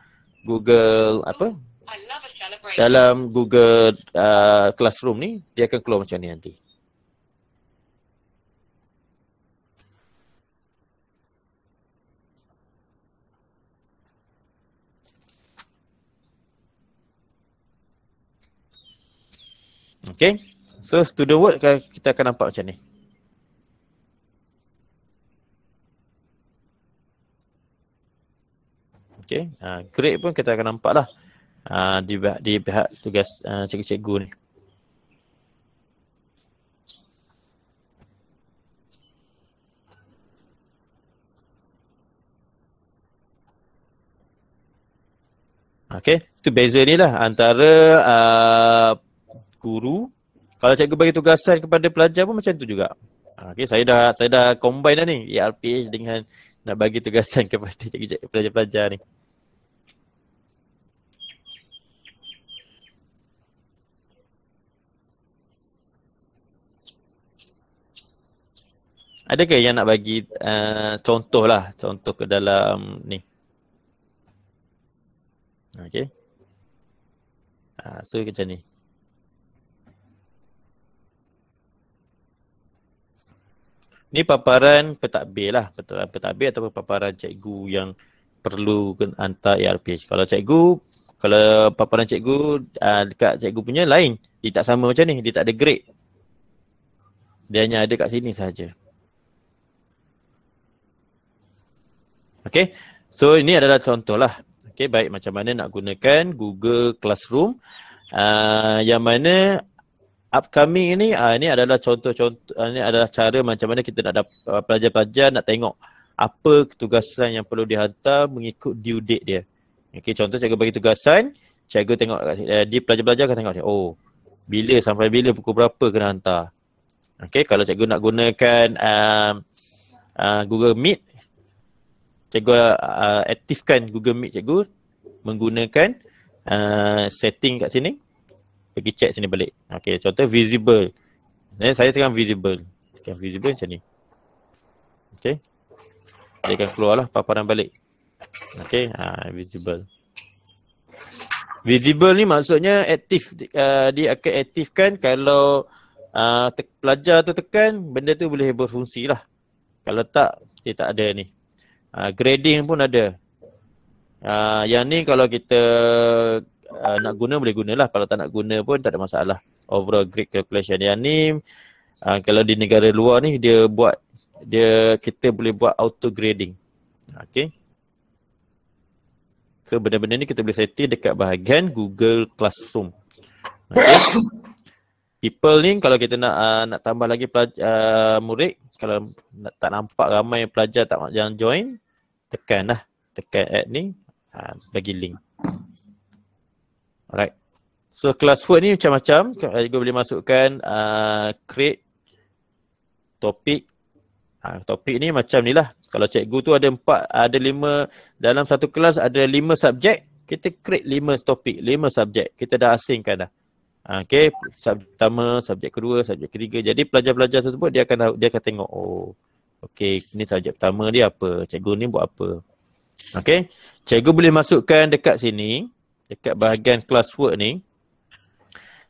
dalam Google Classroom ni, dia akan keluar macam ni nanti. Okay, so student work kita akan nampak macam ni. Okay, grade pun kita akan nampak lah di pihak tugas cikgu-cikgu ni. Okay, tu beza ni lah antara guru. Kalau cikgu bagi tugasan kepada pelajar pun macam tu juga. Okay, saya dah combine dah ni ERP dengan nak bagi tugasan kepada pelajar-pelajar ni. Adakah yang nak bagi contoh ke dalam ni? Okay. So macam ni. Ni paparan pentadbir lah. Pentadbir ataupun paparan cikgu yang perlu hantar ERP. Kalau paparan cikgu dekat cikgu punya lain. Dia tak sama macam ni. Dia tak ada grade. Dia hanya ada kat sini sahaja. Okay. So ini adalah contoh lah. Okay, baik macam mana nak gunakan Google Classroom. Yang mana upcoming ni, ini adalah contoh-contoh, ini adalah cara macam mana kita nak dapat pelajar-pelajar nak tengok apa tugasan yang perlu dihantar mengikut due date dia. Okay, contoh cikgu bagi tugasan, cikgu tengok di pelajar-pelajar akan tengok dia, oh, bila sampai bila, pukul berapa kena hantar. Okay, kalau cikgu nak gunakan Google Meet, cikgu aktifkan Google Meet cikgu menggunakan setting kat sini. Pergi check sini balik. Okay, contoh visible. Saya tekan visible. Tekan visible macam ni. Okay. Dia akan keluar lah paparan balik. Okay, visible. Visible ni maksudnya aktif. Dia akan aktifkan kalau pelajar tu tekan, benda tu boleh berfungsi lah. Kalau tak, dia tak ada ni. Grading pun ada. Yang ni kalau kita nak guna boleh gunalah. Kalau tak nak guna pun tak ada masalah. Overall grade calculation. Yang ni kalau di negara luar ni kita boleh buat auto grading. Okay. So benda-benda ni kita boleh setting dekat bahagian Google Classroom. Okay. People ni kalau kita nak tambah lagi murid, kalau tak nampak ramai pelajar yang join, tekan add ni, bagi link. Alright. So classwork ni macam-macam. Cikgu boleh masukkan create topik. Topik ni macam ni lah. Kalau cikgu tu ada 5 dalam satu kelas ada 5 subjek, kita create 5 topik, 5 subjek. Kita dah asingkan dah. Okay, subjek pertama, subjek kedua, subjek ketiga. Jadi pelajar-pelajar tersebut dia akan tengok, oh, okay, ni subjek pertama dia apa, cikgu ni buat apa. Okay, cikgu boleh masukkan dekat sini, dekat bahagian classwork ni,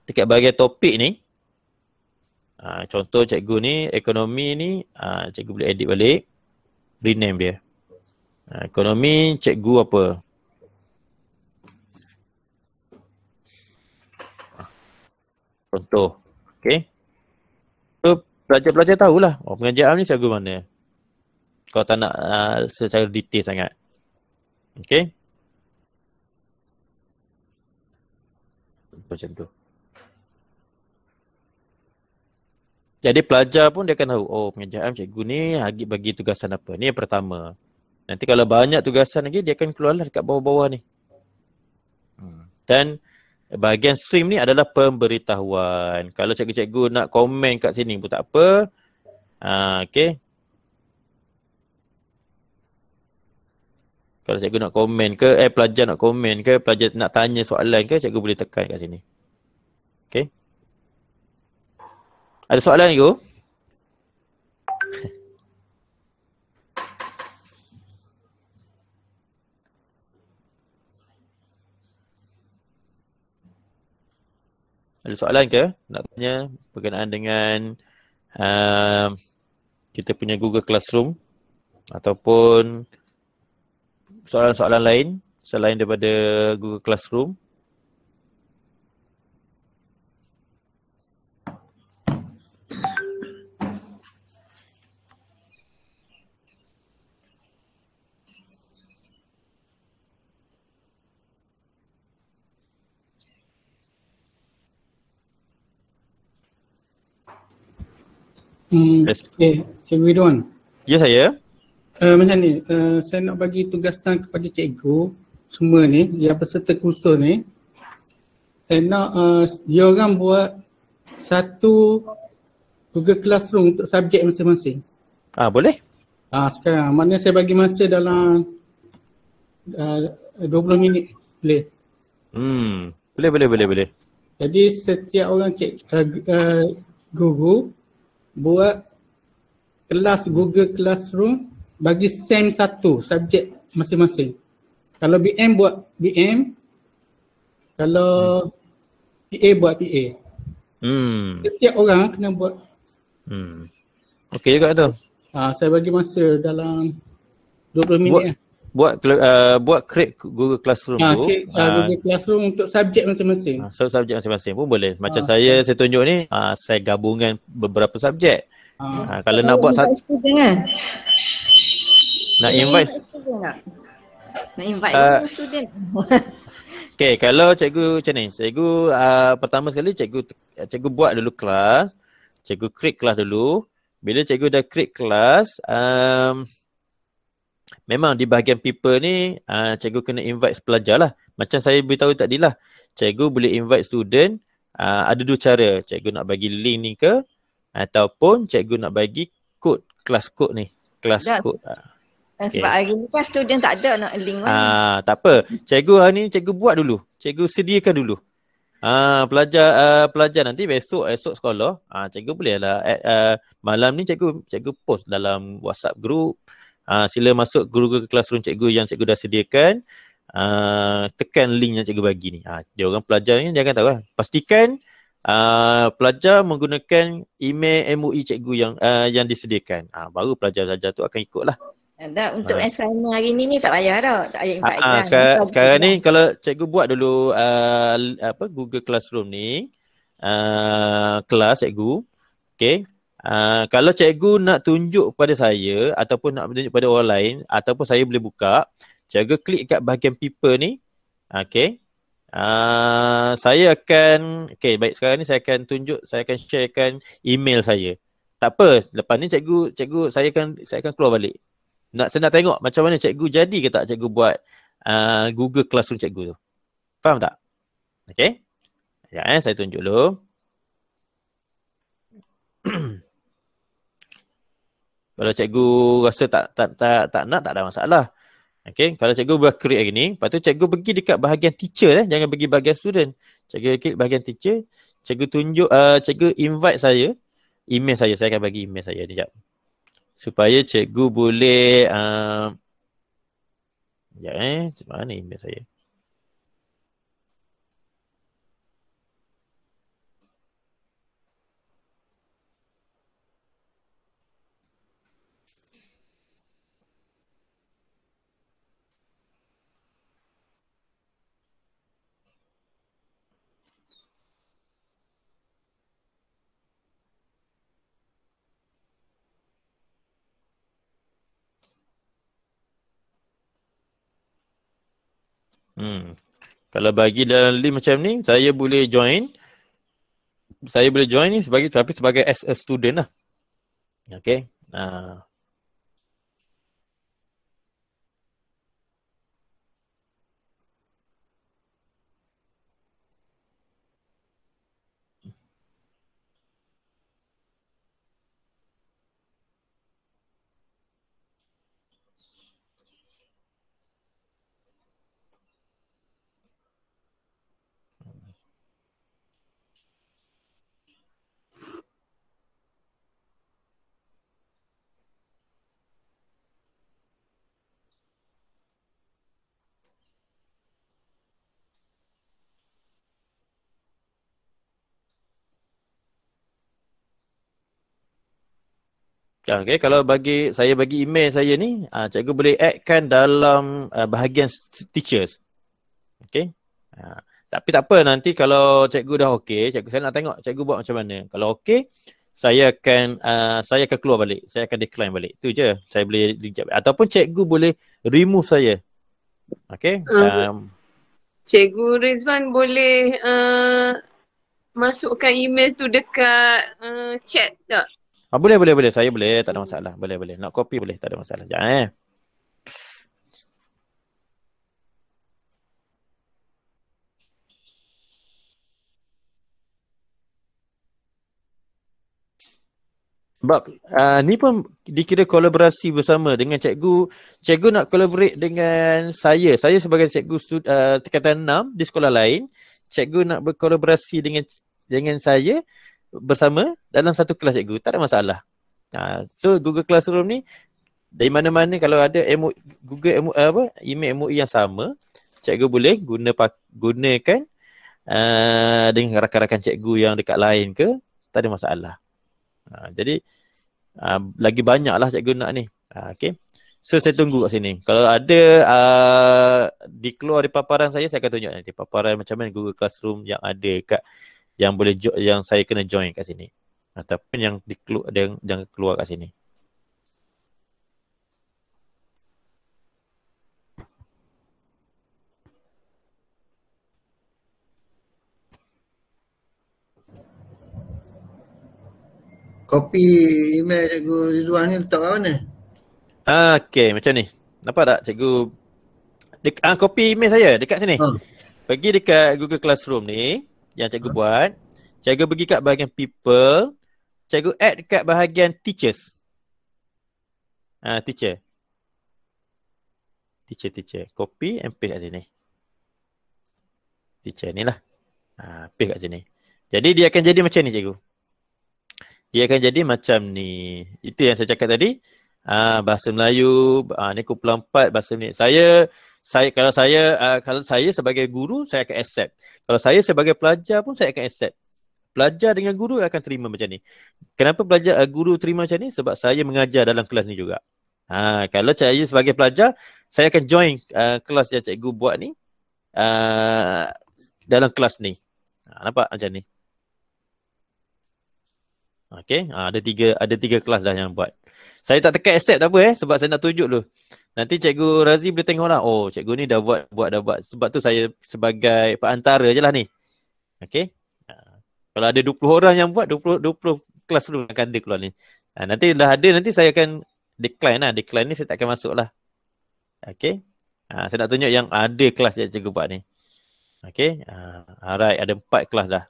dekat bahagian topik ni. Contoh cikgu ni, ekonomi ni, cikgu boleh edit balik, rename dia. Ekonomi cikgu apa? Contoh. Okay. So pelajar-pelajar tahulah, oh, pengajaran ni cikgu mana. Kalau tak nak secara detail sangat. Okay. Macam tu. Jadi pelajar pun dia akan tahu, oh, pengajaran cikgu ni bagi tugasan apa. Ni yang pertama. Nanti kalau banyak tugasan lagi, dia akan keluarlah dekat bawah-bawah ni. Dan bahagian stream ni adalah pemberitahuan. Kalau cikgu-cikgu nak komen kat sini pun tak apa. Okay. Kalau cikgu nak komen ke, pelajar nak komen ke, pelajar nak tanya soalan ke, cikgu boleh tekan kat sini. Okay. Ada soalan cikgu? Ada soalan ke? Nak tanya berkenaan dengan kita punya Google Classroom ataupun soalan-soalan lain selain daripada Google Classroom? Okay, Cikgu Ridwan. Ya, saya. Macam ni, saya nak bagi tugasan kepada cikgu semua ni, yang peserta kursus ni. Saya nak dia orang buat satu Google Classroom untuk subjek masing-masing. Boleh? Sekarang, maknanya saya bagi masa dalam 20 minit. Boleh? Boleh. Jadi setiap orang guru buat kelas Google Classroom bagi SEM satu subjek masing-masing. Kalau BM buat BM, kalau PA buat PA. Setiap orang kena buat. Okey juga tu. Saya bagi masa dalam 20 minit. Buat create Google Classroom tu. Google Classroom untuk subjek masing-masing. Subjek masing-masing pun boleh. Macam saya tunjuk ni, saya gabungan beberapa subjek. Kalau nak buat satu student kan? Nak invite student. Okay, kalau cikgu macam ni, cikgu pertama sekali cikgu buat dulu kelas, cikgu create kelas dulu. Bila cikgu dah create kelas, memang di bahagian people ni, cikgu kena invite pelajar lah. Macam saya beritahu tadi lah, cikgu boleh invite student, ada dua cara. Cikgu nak bagi link ni ke, ataupun cikgu nak bagi kod, kelas kod ni. Kelas kod. Sebab hari ni kan student tak ada nak link kan. Tak apa. Cikgu hari ni cikgu buat dulu. Cikgu sediakan dulu. Pelajar nanti besok sekolah, cikgu boleh lah malam ni cikgu post dalam WhatsApp group. Sila masuk Google Classroom cikgu yang cikgu dah sediakan. Tekan link yang cikgu bagi ni. Dia orang pelajar ni jangan tahu lah. Pastikan pelajar menggunakan email MOE cikgu yang disediakan. Baru pelajar-pelajar tu akan ikut lah. Untuk assignment hari ni tak payah dah. Tak payah invite kan. Sekarang ni kalau cikgu buat dulu Google Classroom ni, kelas cikgu. Okay. Kalau cikgu nak tunjuk kepada saya ataupun nak tunjuk kepada orang lain ataupun saya boleh buka, cikgu klik kat bahagian people ni. Okay. Saya akan, baik, sekarang ni saya akan sharekan email saya. Tak apa, lepas ni cikgu saya akan keluar balik. Saya nak tengok macam mana cikgu jadi ke tak cikgu buat Google Classroom cikgu tu. Faham tak? Okay. Sekejap saya tunjuk dulu. Kalau cikgu rasa tak nak, tak ada masalah. Okay. Kalau cikgu buat create hari ni, lepas tu cikgu pergi dekat bahagian teacher jangan pergi bahagian student. Cikgu klik bahagian teacher, cikgu tunjuk, cikgu invite saya, email saya akan bagi email saya ni jap. Supaya cikgu boleh mana email saya? Kalau bagi dalam link macam ni, saya boleh join. Ni sebagai as a student lah. Okay. Okay, kalau saya bagi email saya ni, cikgu boleh add-kan dalam bahagian teachers. Okay. Tapi tak apa, nanti kalau cikgu dah okey, saya nak tengok cikgu buat macam mana. Kalau okey, saya akan keluar balik. Saya akan decline balik. Itu je. Saya boleh reject. Ataupun cikgu boleh remove saya. Okay. Cikgu Rizwan boleh masukkan email tu dekat chat tak? Boleh. Saya boleh. Tak ada masalah. Boleh. Nak copy boleh. Tak ada masalah. Jangan Sebab ni pun dikira kolaborasi bersama dengan cikgu. Cikgu nak collaborate dengan saya. Saya sebagai cikgu tingkatan 6 di sekolah lain. Cikgu nak berkolaborasi dengan saya bersama dalam satu kelas cikgu. Tak ada masalah. So Google Classroom ni dari mana-mana kalau ada email MOE yang sama, cikgu boleh gunakan dengan rakan-rakan cikgu yang dekat lain ke, tak ada masalah. Jadi lagi banyaklah cikgu nak ni. Okay. So saya tunggu kat sini. Kalau ada dikeluar di paparan saya akan tunjuk nanti paparan macam mana Google Classroom yang ada kat yang saya kena join kat sini. Ataupun yang jangan keluar kat sini. Kopi email cikgu Rizwan ni letak kat mana? Okey, macam ni. Nampak tak cikgu? Kopi email saya dekat sini. Pergi dekat Google Classroom ni yang cikgu buat. Cikgu pergi kat bahagian people. Cikgu add dekat bahagian teachers. Teacher. Copy and paste kat sini. Teacher ni lah. Paste kat sini. Jadi dia akan jadi macam ni cikgu. Dia akan jadi macam ni. Itu yang saya cakap tadi. Bahasa Melayu, ni kumpulan 4 bahasa ni. Kalau saya sebagai guru, saya akan accept. Kalau saya sebagai pelajar pun saya akan accept. Pelajar dengan guru akan terima macam ni. Kenapa guru terima macam ni? Sebab saya mengajar dalam kelas ni juga. Kalau saya sebagai pelajar, saya akan join kelas yang cikgu buat ni dalam kelas ni. Nampak macam ni? Okay, ada tiga kelas dah yang buat. Saya tak tekan accept tak apa sebab saya nak tunjuk dulu. Nanti cikgu Razi boleh tengok lah. Oh, cikgu ni dah buat. Sebab tu saya sebagai perantara je lah ni. Okay. Kalau ada 20 orang yang buat, 20 kelas dulu akan ada keluar ni. Nanti dah ada, nanti saya akan decline lah. Decline ni saya tak akan masuk lah. Okay. Saya nak tunjuk yang ada kelas yang cikgu buat ni. Okay. Alright, ada 4 kelas dah.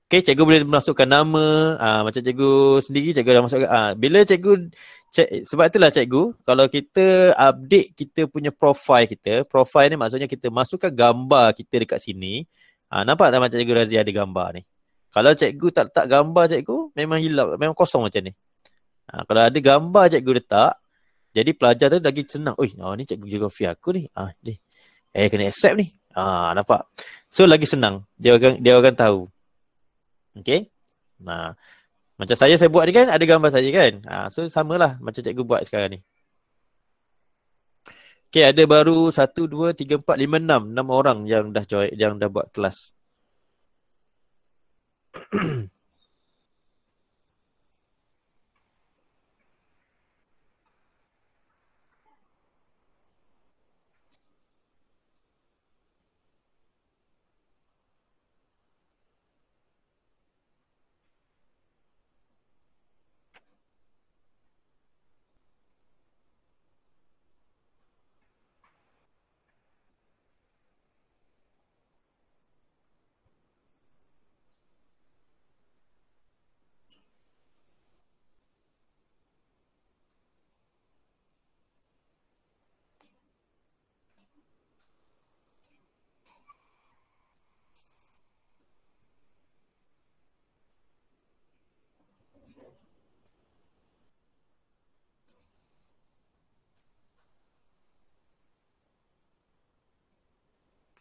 Okay, cikgu boleh masukkan nama, macam cikgu sendiri, cikgu dah masukkan. Bila cikgu, sebab itulah cikgu, kalau kita update kita punya profile ni maksudnya kita masukkan gambar kita dekat sini. Nampak tak macam cikgu Razi ada gambar ni? Kalau cikgu tak letak gambar cikgu, memang hilang, memang kosong macam ni. Kalau ada gambar cikgu letak, jadi pelajar tu lagi senang. Ni cikgu geografi aku ni. Kena accept ni. Nampak? So lagi senang, dia akan tahu. Okay. Macam saya buat ni kan ada gambar saya kan. So samalah macam cikgu buat sekarang ni. Okay, ada baru 1, 2, 3, 4, 5, 6 orang yang dah join, yang dah buat kelas.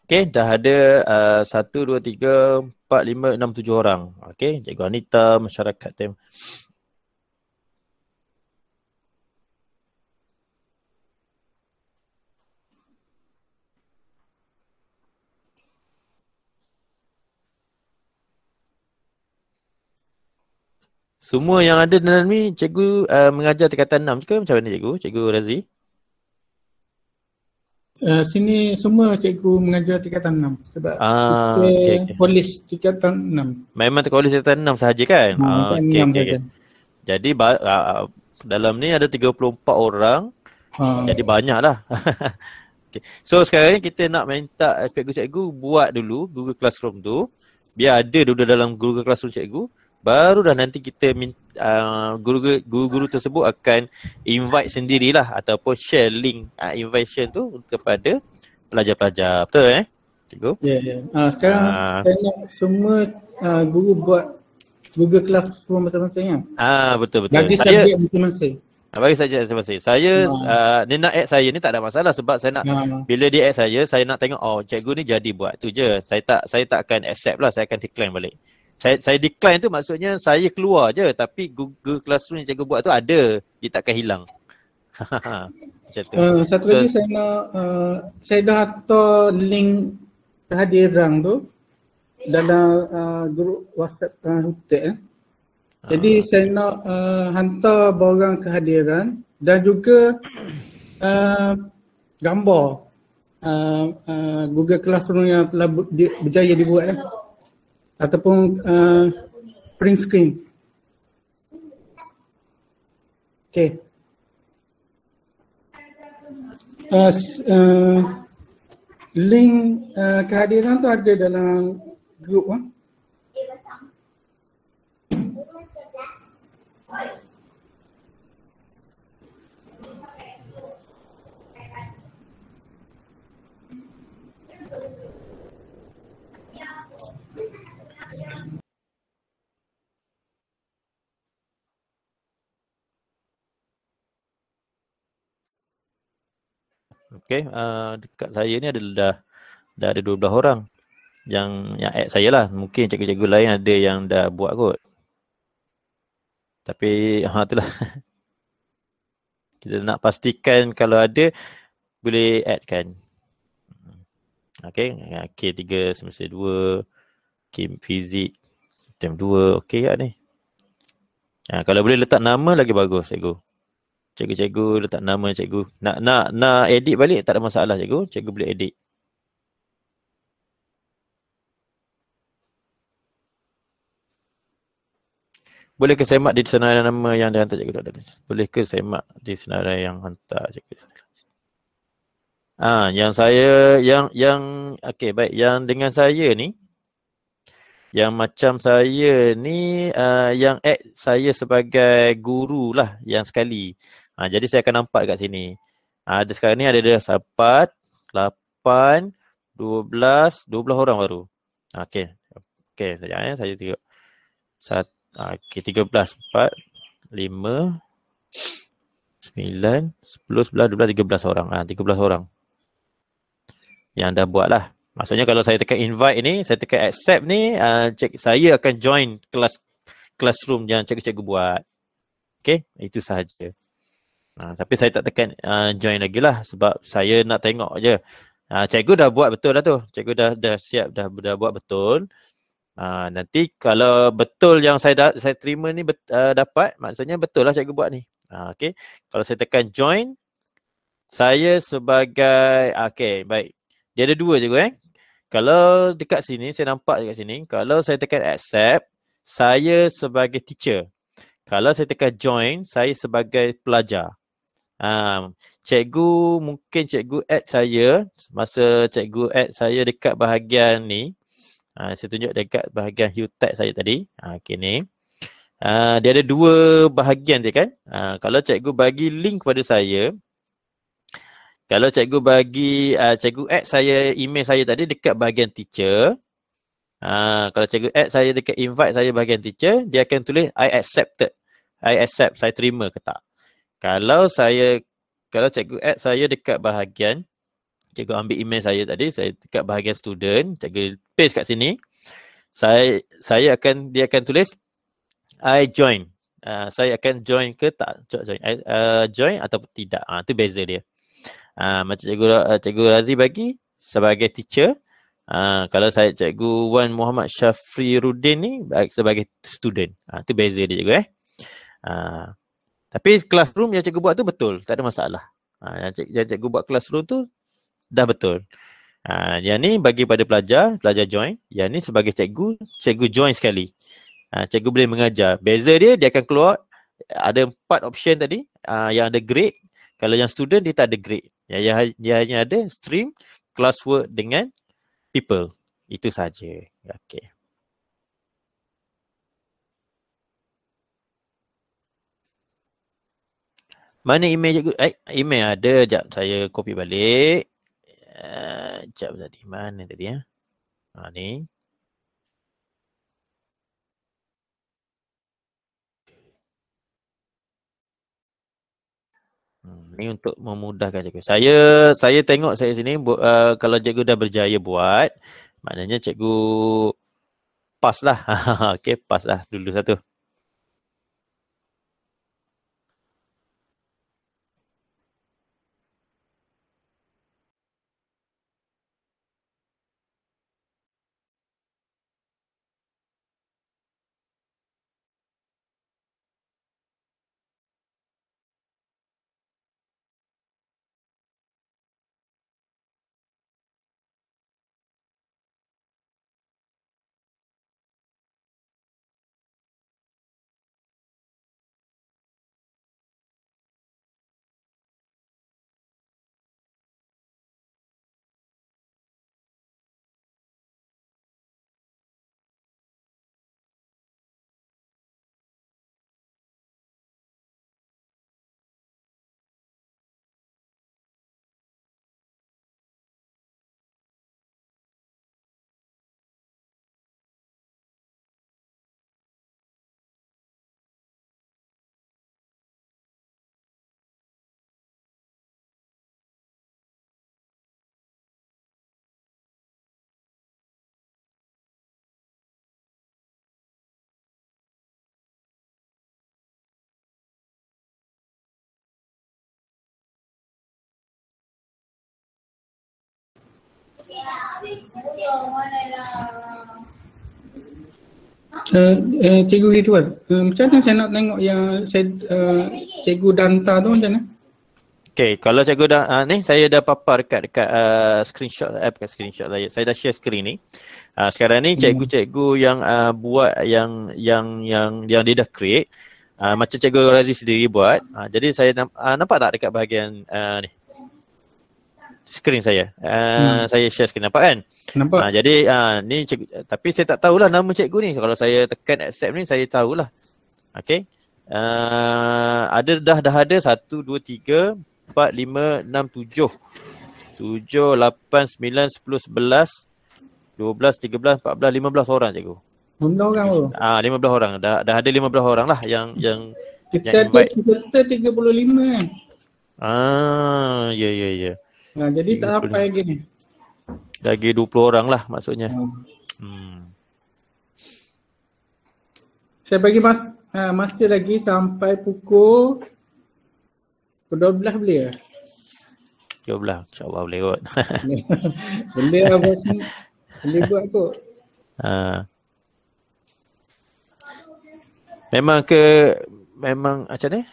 Okay, dah ada 1, 2, 3, 4, 5, 6, 7 orang. Okay, cikgu Anita, masyarakat Semua yang ada dalam ni cikgu mengajar tingkatan 6 ke macam mana cikgu? Cikgu Razi? Sini semua cikgu mengajar tingkatan 6 sebab okay. polis tingkatan 6. Memang polis tingkatan 6 sahaja kan? Okay. Jadi dalam ni ada 34 orang. Jadi banyak lah. Okay. So sekarang ni kita nak minta cikgu-cikgu buat dulu Google Classroom tu. Biar ada dulu dalam Google Classroom cikgu. Baru dah nanti kita guru-guru tersebut akan invite sendirilah ataupun share link invitation tu kepada pelajar-pelajar. Betul cikgu? Ya. Sekarang saya nak semua guru buat Google Classroom masing-masing kan? Betul. Bagi subjek masing-masing. Bagi saja masing-masing. Saya dia nak add saya ni tak ada masalah sebab saya nak bila dia add saya nak tengok cikgu ni jadi buat tu je. Saya tak akan accept lah, saya akan decline balik. Saya decline tu maksudnya saya keluar je tapi Google Classroom yang cikgu buat tu ada, dia takkan hilang. Macam tu. Satu lagi saya dah hantar link kehadiran tu dalam grup WhatsApp Hutek. Jadi saya nak hantar borang kehadiran dan juga gambar Google Classroom yang telah berjaya dibuat ataupun print screen. Okay. Link kehadiran tu ada dalam grup Okay, dekat saya ni dah ada 12 orang yang add saya lah. Mungkin cikgu-cikgu lain ada yang dah buat kot. Tapi itulah. Kita nak pastikan kalau ada boleh add kan. Okay, K3 semester 2, K Fizik Septem 2, okay kat ni. Kalau boleh letak nama lagi bagus cikgu. Cikgu-cikgu letak nama cikgu. Nak edit balik tak ada masalah cikgu. Cikgu boleh edit. Boleh ke semak di senarai nama yang dihantar cikgu? Boleh ke semak di senarai yang hantar cikgu? Yang saya okey baik, yang dengan saya ni yang macam saya ni yang add saya sebagai guru lah yang sekali. Jadi saya akan nampak kat sini. Ada sekarang ni ada 4, 8, 12 orang baru. Okey. Okey, sekejap saya tengok. 13, 4, 5, 9, 10, 11, 12, 13 orang. 13 orang. Yang dah buat lah. Maksudnya kalau saya tekan invite ni, saya tekan accept ni, saya akan join classroom yang cikgu-cikgu buat. Okay, itu sahaja. Tapi saya tak tekan join lagi lah sebab saya nak tengok je. Cikgu dah buat betul dah tu. Cikgu dah siap, dah buat betul. Nanti kalau betul yang saya terima ni dapat, maksudnya betul lah cikgu buat ni. Okay, kalau saya tekan join, saya sebagai, okay baik. Dia ada 2 cikgu Kalau dekat sini, saya nampak dekat sini. Kalau saya tekan accept, saya sebagai teacher. Kalau saya tekan join, saya sebagai pelajar. Cikgu, mungkin cikgu add saya. Masa cikgu add saya dekat bahagian ni. Saya tunjuk dekat bahagian hue tag saya tadi. Okay ni. Dia ada 2 bahagian dia kan. Kalau cikgu bagi link kepada saya. Kalau cikgu bagi, cikgu add saya, email saya tadi dekat bahagian teacher. Kalau cikgu add saya dekat invite saya bahagian teacher, dia akan tulis I accepted. I accept, saya terima ke tak. Kalau cikgu add saya dekat bahagian, cikgu ambil email saya tadi, saya dekat bahagian student, cikgu paste kat sini. Dia akan tulis I join. Saya akan join ke tak? Join ataupun tidak. Itu beza dia. Macam cikgu Razi bagi sebagai teacher, Kalau saya Cikgu Wan Muhammad Syafriruddin ni sebagai student. Itu beza dia cikgu Tapi classroom yang cikgu buat tu betul, tak ada masalah. Yang cikgu buat classroom tu dah betul. Yang ni bagi pada pelajar join. Yang ni sebagai cikgu join sekali. Cikgu boleh mengajar. Beza dia akan keluar ada 4 option tadi. Yang ada grade. Kalau yang student dia tak ada grade. Dia hanya ada stream, classwork dengan people. Itu saja. Okey. Mana email cikgu? Email ada. Sekejap saya copy balik. Sekejap tadi. Mana tadi ni. Ni untuk memudahkan cikgu. Saya tengok saya sini kalau cikgu dah berjaya buat, maknanya cikgu pass lah. Okey, pass lah dulu satu. Cikgu Ridwan, macam mana saya nak tengok yang Cikgu Danta tu macam mana? Okay, kalau cikgu dah ni saya dah papar dekat screenshot bukan screenshot saya dah share screen ni. Sekarang ni cikgu-cikgu yang buat yang dia dah create macam cikgu Razi sendiri buat. Jadi saya nampak tak dekat bahagian ni screen saya. Saya share screen, nampak kan? Nampak. Jadi ni cikgu, tapi saya tak tahulah nama cikgu ni. Kalau saya tekan accept ni saya tahulah. Okey. Dah ada 1 2 3 4 5 6 7 8 9 10 11 12 13 14 15 orang cikgu. 15 orang tu. 15 orang. Dah ada 15 orang lah yang kita invite. Kita 35 kan. Ya. Jadi tak sampai lagi ni. Lagi 20 orang lah maksudnya. Saya bagi masa lagi sampai pukul 12 boleh ke? 12, insyaAllah boleh kot. Boleh lah bos ni. Boleh buat kot. Memang macam ni?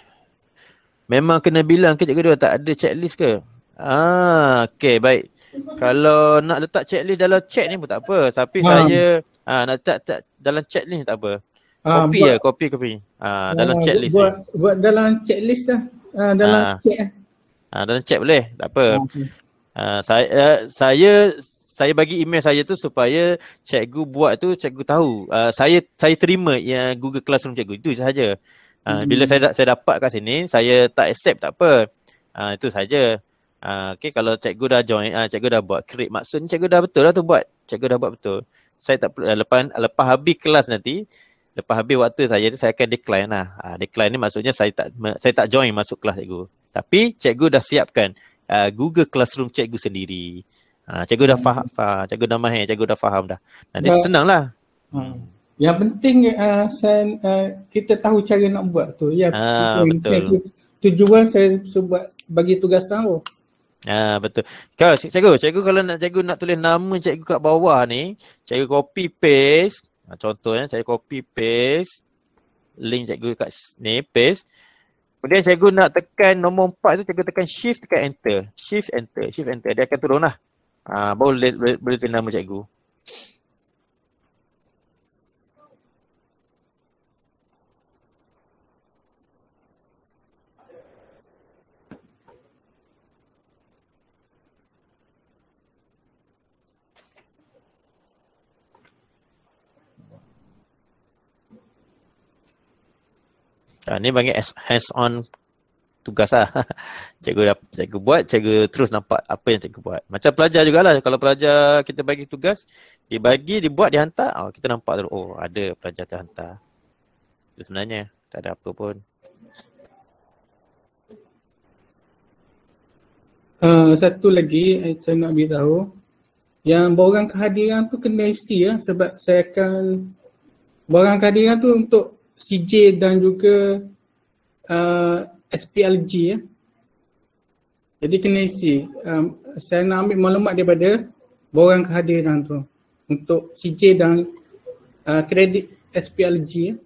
Memang kena bilang ke cikgu dia tak ada checklist ke? Okey, baik. Kalau nak letak checklist dalam chat ni pun tak apa. Tapi saya nak letak dalam chat ni tak apa. Copy. Dalam checklist ni. Buat dalam checklist lah. Dalam chat. Dalam chat boleh, tak apa. Saya bagi email saya tu supaya cikgu buat tu cikgu tahu. Saya terima yang Google Classroom cikgu, itu sahaja. Bila saya dapat kat sini, saya tak accept tak apa. Itu saja. Okey, kalau cikgu dah join, cikgu dah buat create, maksudnya cikgu dah betul lah tu buat. Cikgu dah buat betul. Saya tak perlu lepas habis kelas nanti, lepas habis waktu saya akan decline lah. Decline ni maksudnya saya tak join masuk kelas cikgu. Tapi cikgu dah siapkan Google Classroom cikgu sendiri. Cikgu dah faham, cikgu dah mahir, cikgu dah faham dah. Nanti senang lah. Yang penting kita tahu cara nak buat tu. Betul. Tujuan saya buat bagi tugas tahu. Betul. Kalau cikgu kalau cikgu nak tulis nama cikgu kat bawah ni, cikgu copy paste. Contohnya cikgu copy paste link cikgu kat ni, paste. Kemudian cikgu nak tekan nombor 4 tu, cikgu tekan shift, tekan enter. Shift enter. Dia akan turun lah. Baru boleh tulis nama cikgu. Ni panggil hands-on tugas lah. Cikgu buat, cikgu terus nampak apa yang cikgu buat. Macam pelajar jugalah. Kalau pelajar kita bagi tugas, dibuat, dihantar, kita nampak terus, ada pelajar terhantar. Itu sebenarnya tak ada apa pun. Satu lagi saya nak beritahu, yang borang kehadiran tu kena isi sebab saya akan borang kehadiran tu untuk CJ dan juga SPLG Jadi kena isi. Saya nak ambil maklumat daripada borang kehadiran tu untuk CJ dan kredit SPLG.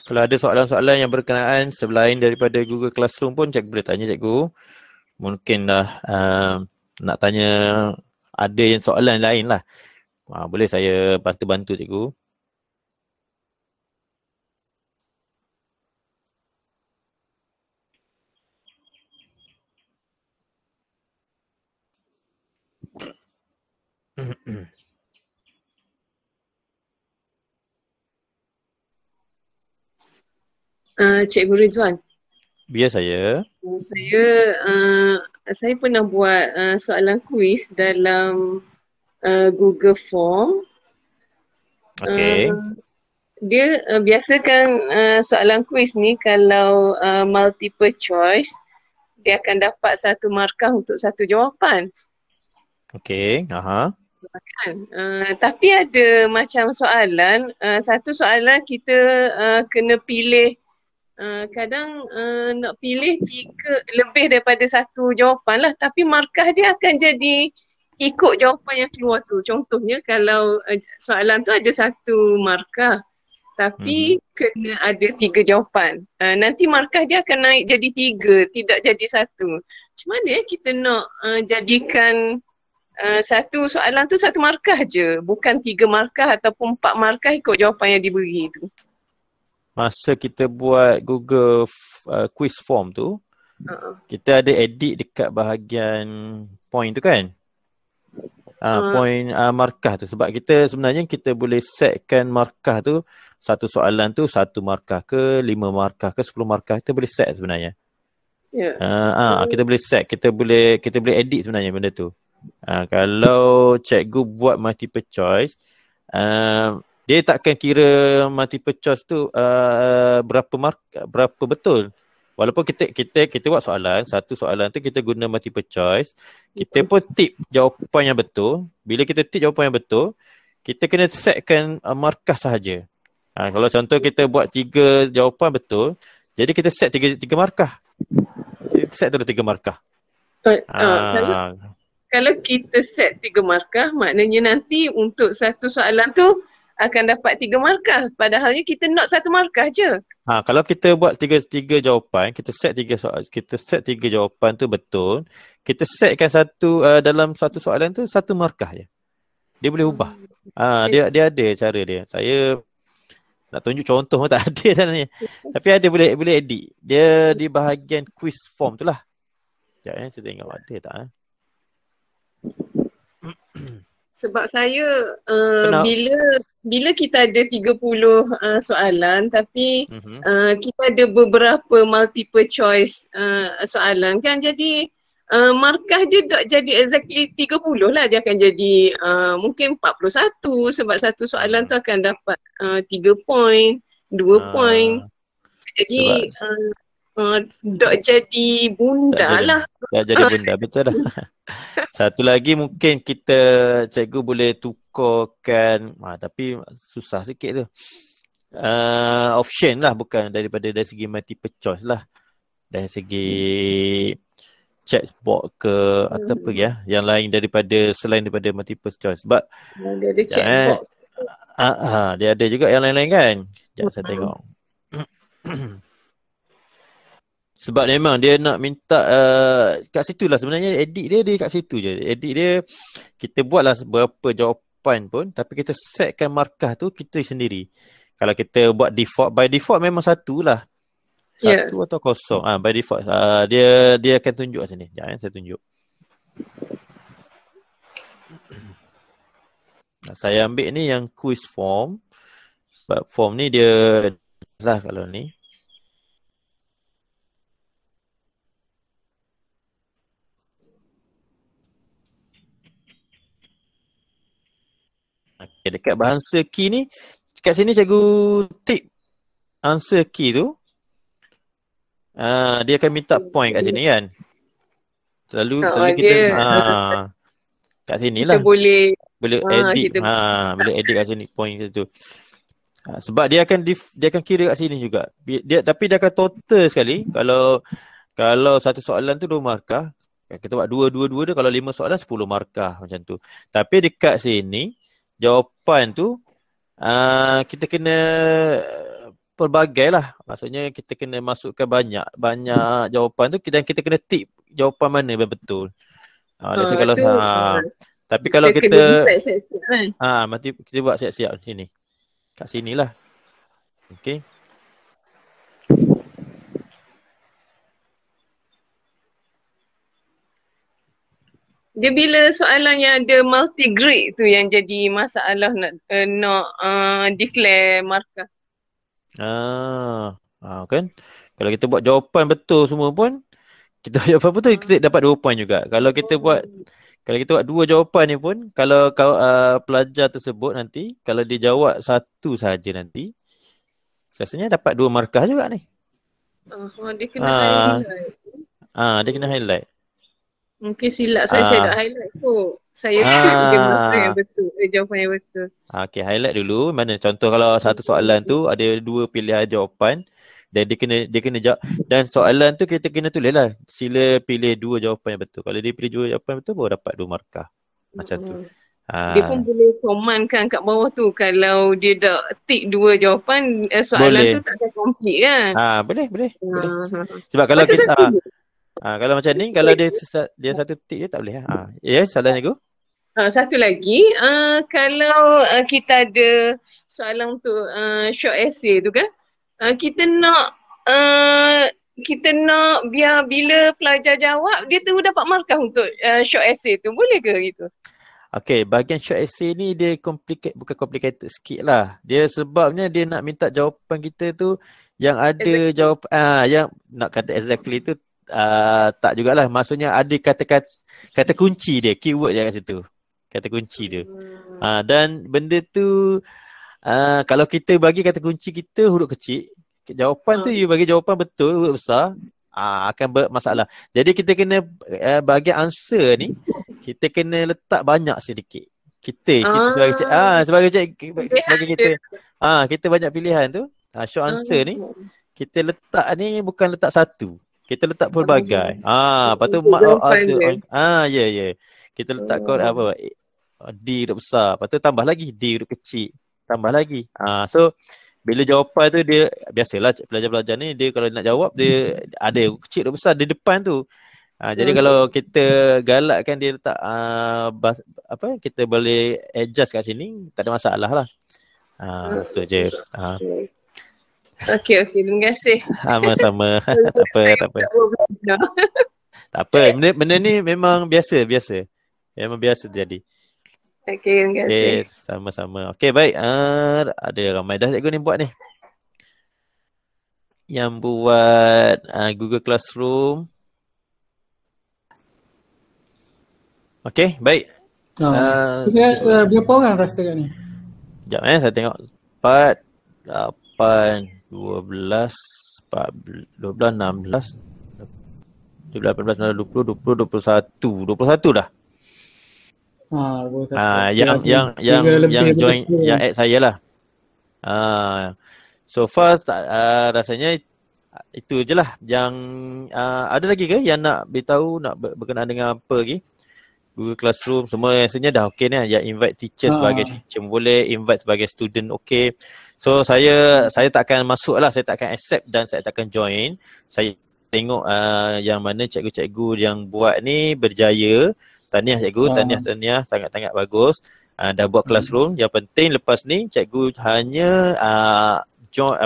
Kalau ada soalan-soalan yang berkenaan selain daripada Google Classroom pun cikgu boleh tanya cikgu. Mungkin dah nak tanya ada yang soalan lain lah. Boleh saya bantu-bantu cikgu. Cikgu Rizwan. Biar saya. Saya pernah buat soalan kuis dalam Google Form. Okay. Dia biasakan soalan kuis ni kalau multiple choice, dia akan dapat satu markah untuk satu jawapan. Okay. Tapi ada macam soalan, satu soalan kita kena pilih, kadang nak pilih lebih daripada satu jawapan lah, tapi markah dia akan jadi ikut jawapan yang keluar tu. Contohnya kalau soalan tu ada satu markah tapi kena ada 3 jawapan, nanti markah dia akan naik jadi 3, tidak jadi 1. Macam mana kita nak jadikan satu soalan tu satu markah je, bukan 3 markah ataupun 4 markah ikut jawapan yang diberi tu? Masa kita buat Google quiz form tu, kita ada edit dekat bahagian point tu kan? Point markah tu. Sebab sebenarnya kita boleh setkan markah tu, satu soalan tu 1 markah ke, 5 markah ke, 10 markah, kita boleh set sebenarnya. Kita boleh set, kita boleh edit sebenarnya benda tu. Kalau cikgu buat multiple choice, dia takkan kira multiple choice tu berapa betul. Walaupun kita buat soalan, satu soalan tu kita guna multiple choice, kita pun tip jawapan yang betul. Bila kita tip jawapan yang betul, kita kena setkan markah sahaja. Kalau contoh kita buat 3 jawapan betul, jadi kita set 3 markah. Kita set terus 3 markah. Kalau kita set 3 markah, maknanya nanti untuk satu soalan tu akan dapat 3 markah. Padahalnya kita nak 1 markah je. Kalau kita buat 3 jawapan, kita set 3 jawapan tu betul, kita setkan dalam satu soalan tu 1 markah je. Dia boleh ubah. Dia ada cara dia. Saya nak tunjuk contoh pun tak ada sebenarnya. Tapi ada boleh edit. Dia di bahagian quiz form tu lah. Sekejap saya tengok ada tak. Sebab saya bila kita ada 30 soalan tapi kita ada beberapa multiple choice soalan kan, jadi markah dia tak jadi exactly 30 lah, dia akan jadi mungkin 41 sebab satu soalan tu akan dapat 3 point, 2 point. Jadi tak jadi bunda lah. Tak jadi bunda, betul dah. Satu lagi mungkin cikgu boleh tukarkan, tapi susah sikit tu. option lah, bukan daripada dari segi multiple choice lah. Dari segi chatbot ke atau apa ya, yang lain daripada selain daripada multiple choice. Sebab dia ada chatbot. Dia ada juga yang lain-lain kan. Sekejap saya tengok. Sebab memang dia nak minta kat situ lah sebenarnya edit dia kat situ je. Edit dia kita buatlah berapa jawapan pun, tapi kita setkan markah tu kita sendiri. Kalau kita buat default, by default memang satu lah. Satu atau kosong. By default dia akan tunjuk kat sini. Sekejap saya tunjuk. Saya ambil ni yang quiz form. Sebab form ni dia lah kalau ni. Okay, dekat bahasa key ni, kat sini cikgu tip answer key tu. Dia akan minta point kat sini kan. Selalu kita kat sini lah. Kita boleh edit. Boleh edit kat sini point tu. Sebab dia akan kira kat sini juga. Tapi dia akan total sekali. Kalau satu soalan tu 2 markah, kita buat 2 tu, kalau 5 soalan 10 markah macam tu. Tapi dekat sini jawapan tu kita kena pelbagai lah. Maksudnya kita kena masukkan banyak jawapan tu dan kita kena tip jawapan mana yang betul. Kalau tapi kalau kita mesti kita buat siap-siap sini. Kat sinilah. Okey. Dia bila soalan yang ada multi-grade tu yang jadi masalah nak declare markah. Kan? Kalau kita buat jawapan betul semua pun, kita jawapan betul kita dapat 2 point juga. Kalau kita buat 2 jawapan ni pun, kalau pelajar tersebut nanti, kalau dia jawab satu saja nanti, rasanya dapat 2 markah juga ni. Dia kena highlight. Dia kena highlight. Mungkin silap saya nak highlight tu. Saya dia markah yang betul, jawapan yang betul. Okay, highlight dulu. Mana contoh kalau satu soalan tu ada 2 pilihan jawapan dan dia kena jawab, dan soalan tu kita kena tulis lah, sila pilih 2 jawapan yang betul. Kalau dia pilih 2 jawapan betul baru dapat 2 markah. Macam tu. Dia pun boleh comment kan kat bawah tu, kalau dia dah tick 2 jawapan, soalan tu tak akan complete kan. Boleh. Sebab kalau kita kalau macam ni, kalau dia satu tick dia tak boleh. Soalan cikgu. Satu lagi, kalau kita ada soalan untuk short essay tu kan, kita nak biar bila pelajar jawab dia tu dapat markah untuk short essay tu, boleh ke gitu? Okay, bahagian short essay ni dia bukan complicated sikit lah. Dia sebabnya dia nak minta jawapan kita tu yang ada jawapan, yang nak kata exactly tu tak jugalah. Maksudnya ada kata kunci dia, keyword dia kat situ. Kata kunci dia. Dan benda tu kalau kita bagi kata kunci kita huruf kecil, jawapan tu you bagi jawapan betul huruf besar, akan bermasalah. Jadi kita kena bagi answer ni, kita kena letak banyak sedikit. Kita sebagai kita banyak pilihan tu, short answer ni kita letak ni bukan letak satu. Kita letak pelbagai. Lepas tu kita letak kod apa? D huruf besar, lepas tu tambah lagi D huruf kecil, tambah lagi. So bila jawapan tu dia biasalah pelajar-pelajar ni dia kalau nak jawab dia ada kecil huruf besar di depan tu. Jadi kalau kita galakkan dia letak kita boleh adjust kat sini, tak ada masalah lah. Betul je. Okey, terima kasih. Sama-sama. Tak apa. Tak apa. Benda ni memang biasa. Memang biasa jadi. Okey, terima kasih. Sama-sama. Okey, baik. Ada ramai dah cikgu ni buat ni. Yang buat Google Classroom. Okey, baik. Berapa orang rasa kat ni? Sekejap saya tengok. 4, 8, 12, 16, 17, 18, 19, 20, 21 dah. Yang join, yang add saya lah. So far rasanya itu je lah yang ada lagi ke yang nak beritahu, nak berkenaan dengan apa lagi? Google Classroom semua rasanya dah okey ni. Yang invite teacher sebagai teacher boleh, invite sebagai student okey. So saya tak akan masuk lah, saya tak akan accept dan saya tak akan join. Saya tengok yang mana cikgu-cikgu yang buat ni berjaya. Tahniah cikgu, tahniah sangat-sangat bagus. Dah buat classroom. Yang penting lepas ni cikgu hanya join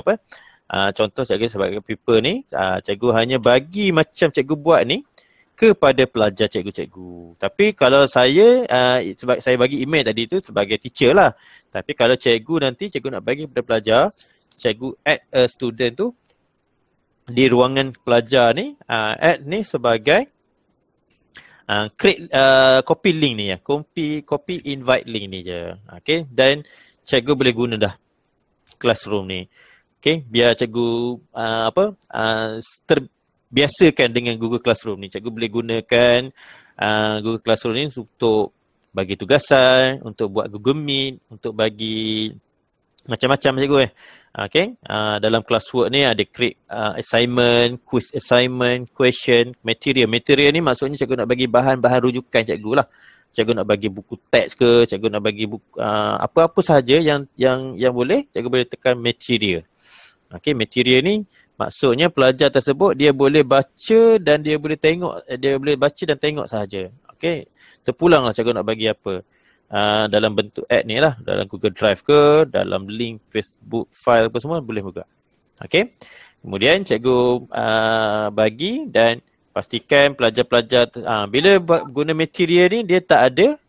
contoh cikgu sebagai paper ni, cikgu hanya bagi macam cikgu buat ni kepada pelajar cikgu-cikgu. Tapi kalau saya saya bagi email tadi tu sebagai teacher lah. Tapi kalau cikgu nanti cikgu nak bagi kepada pelajar, cikgu add a student tu di ruangan pelajar ni, add ni sebagai create copy link ni ya. Copy invite link ni je. Okay, dan cikgu boleh guna dah classroom ni. Okay, biar cikgu terbiasakan dengan Google Classroom ni. Cikgu boleh gunakan Google Classroom ni untuk bagi tugasan, untuk buat Google Meet, untuk bagi macam-macam cikgu Okay, dalam classwork ni ada create assignment, quiz assignment, question, material. Material ni maksudnya cikgu nak bagi bahan-bahan rujukan cikgu lah. Cikgu nak bagi buku teks ke, cikgu nak bagi buku apa-apa sahaja yang boleh, cikgu boleh tekan material. Okay, material ni maksudnya pelajar tersebut dia boleh baca dan dia boleh tengok, dia boleh baca dan tengok sahaja. Okay, terpulanglah cikgu nak bagi apa. Dalam bentuk add ni lah, dalam Google Drive ke, dalam link Facebook file apa semua boleh juga. Okay, kemudian cikgu bagi dan pastikan pelajar-pelajar bila guna material ni dia tak ada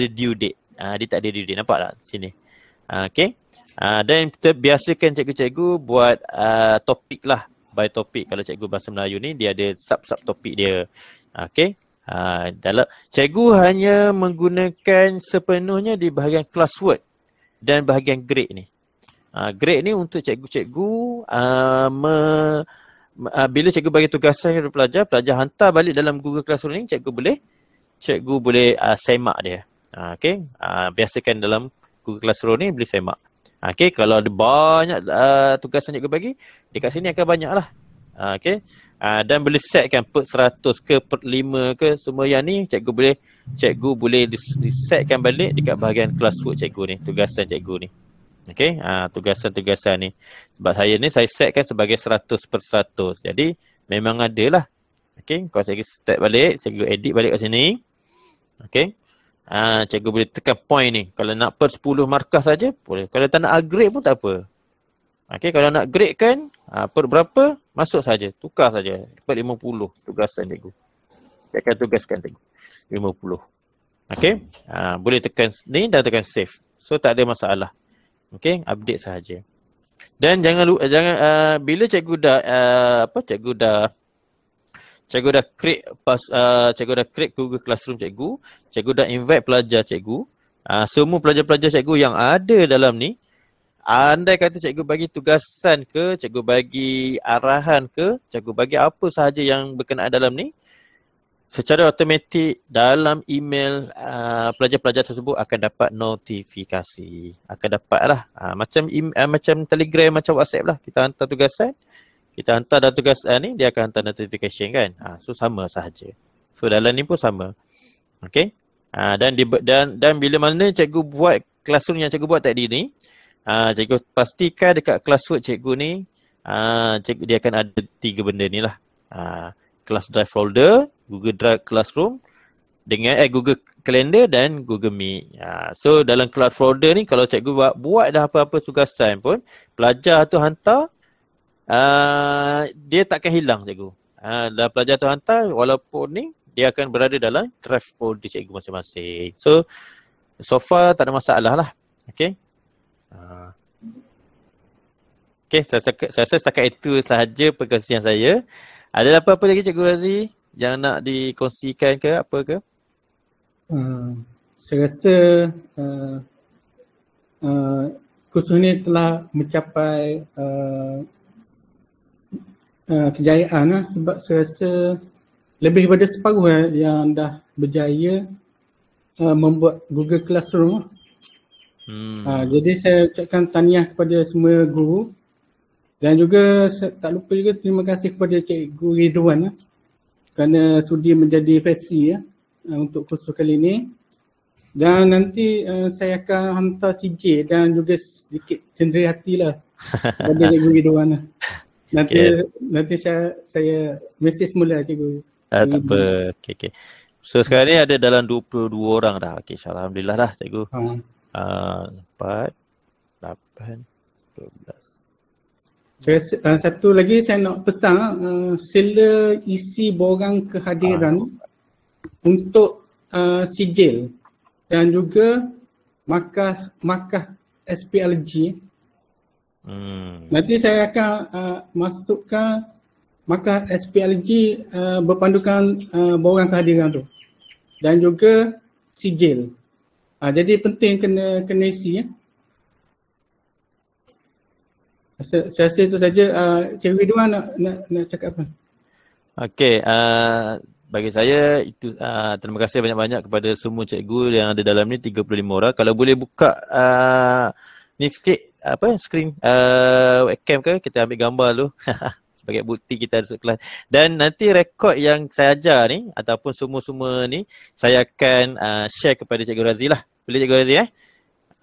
due date. Dia tak ada due date, nampak tak sini. Okay, dan kita biasakan cikgu-cikgu buat topik lah, by topik. Kalau cikgu bahasa Melayu ni dia ada sub topik dia. Okay, dalam cikgu hanya menggunakan sepenuhnya di bahagian classwork dan bahagian grade ni. Grade ni untuk cikgu-cikgu bila cikgu bagi tugasan kepada pelajar, pelajar hantar balik dalam Google Classroom ni, cikgu boleh semak dia. Okay, biasakan dalam Google Classroom ni boleh semak. Okay, kalau ada banyak tugasan cikgu bagi, dekat sini akan banyak lah. Okay, dan boleh setkan per 100 ke per 5 ke, semua yang ni cikgu boleh disetkan balik dekat bahagian classwork cikgu ni, tugasan cikgu ni. Okay, tugasan-tugasan ni. Sebab saya ni saya setkan sebagai 100 per 100. Jadi memang ada lah. Okay, kalau cikgu set balik, cikgu edit balik kat sini. Okay, cikgu boleh tekan point ni. Kalau nak per 10 markah saja boleh. Kalau tak nak grade pun tak apa. Okay, kalau nak grade kan per berapa, masuk saja, tukar saja. Per 50 tugasan cikgu. Dia akan tugaskan cikgu 50. Okay, boleh tekan ni dan tekan save. So tak ada masalah. Okay, update sahaja. Dan jangan bila cikgu dah create Google Classroom cikgu dah invite pelajar cikgu. Semua pelajar-pelajar cikgu yang ada dalam ni, andai kata cikgu bagi tugasan ke, cikgu bagi arahan ke, cikgu bagi apa sahaja yang berkenaan dalam ni, secara automatik dalam email pelajar-pelajar tersebut akan dapat notifikasi. Akan dapat lah. Macam Telegram, macam WhatsApp lah. Kita hantar tugasan, kita hantar dalam tugasan ni, dia akan hantar notification kan. So sama sahaja. So dalam ni pun sama. Okay. Dan bila mana cikgu buat classroom yang cikgu buat tadi ni, cikgu pastikan dekat classwork cikgu ni, cikgu dia akan ada 3 benda ni lah. Class Drive folder, Google Drive Classroom dengan Google Calendar dan Google Meet. So dalam class folder ni, kalau cikgu buat dah apa-apa tugasan pun, pelajar tu hantar, dia takkan hilang cikgu. Dan pelajar tu hantar, walaupun ni dia akan berada dalam drive folder cikgu masing-masing. So far tak ada masalah lah. Okay. Okay, saya rasa setakat itu sahaja perkongsian saya. Ada apa-apa lagi Cikgu Razi yang nak dikongsikan ke apa ke? Saya rasa kursus ni telah mencapai kejayaan lah, sebab saya rasa lebih daripada separuh yang dah berjaya membuat Google Classroom. Jadi saya ucapkan tahniah kepada semua guru Dan juga tak lupa juga terima kasih kepada Cikgu Ridwan kerana sudi menjadi versi untuk kursus kali ini. Dan nanti saya akan hantar CJ dan juga sedikit cendera hatilah pada Cikgu Ridwan. Nanti saya mesej semula Cikgu. Tak apa. Okay. So sekarang ni ada dalam 22 orang dah. Okay, alhamdulillah dah Cikgu. 4, 8, 12. Satu lagi saya nak pesan, sila isi borang kehadiran untuk sijil dan juga markah SPLG. Nanti saya akan masukkan markah SPLG berpandukan borang kehadiran tu dan juga sijil. Jadi penting kena isi. Saya rasa itu saja. Cikgu Ridwan nak cakap apa? Okey, bagi saya itu terima kasih banyak-banyak kepada semua cikgu yang ada dalam ni 35 orang. Kalau boleh buka ni sikit skrin webcam ke, kita ambil gambar dulu sebagai bukti kita masuk kelas. Dan nanti rekod yang saya ajar ni ataupun semua ni saya akan share kepada Cikgu Razi lah. Boleh Cikgu Razi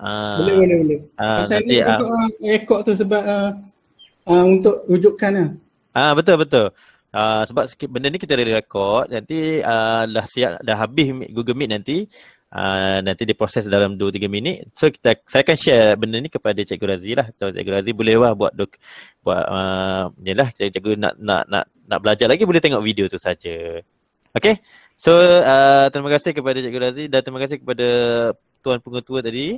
Boleh. Saya nanti, nak rekod tu sebab untuk rujukan lah. Betul. Sebab benda ni kita ready rekod, nanti dah siap, dah habis Google Meet nanti diproses dalam 2-3 minit. So saya akan share benda ni kepada Cikgu Razi lah. So Cikgu Razi boleh lah buat yalah, cikgu nak belajar lagi boleh tengok video tu saja. Okay. So terima kasih kepada Cikgu Razi dan terima kasih kepada Tuan Pengetua tadi.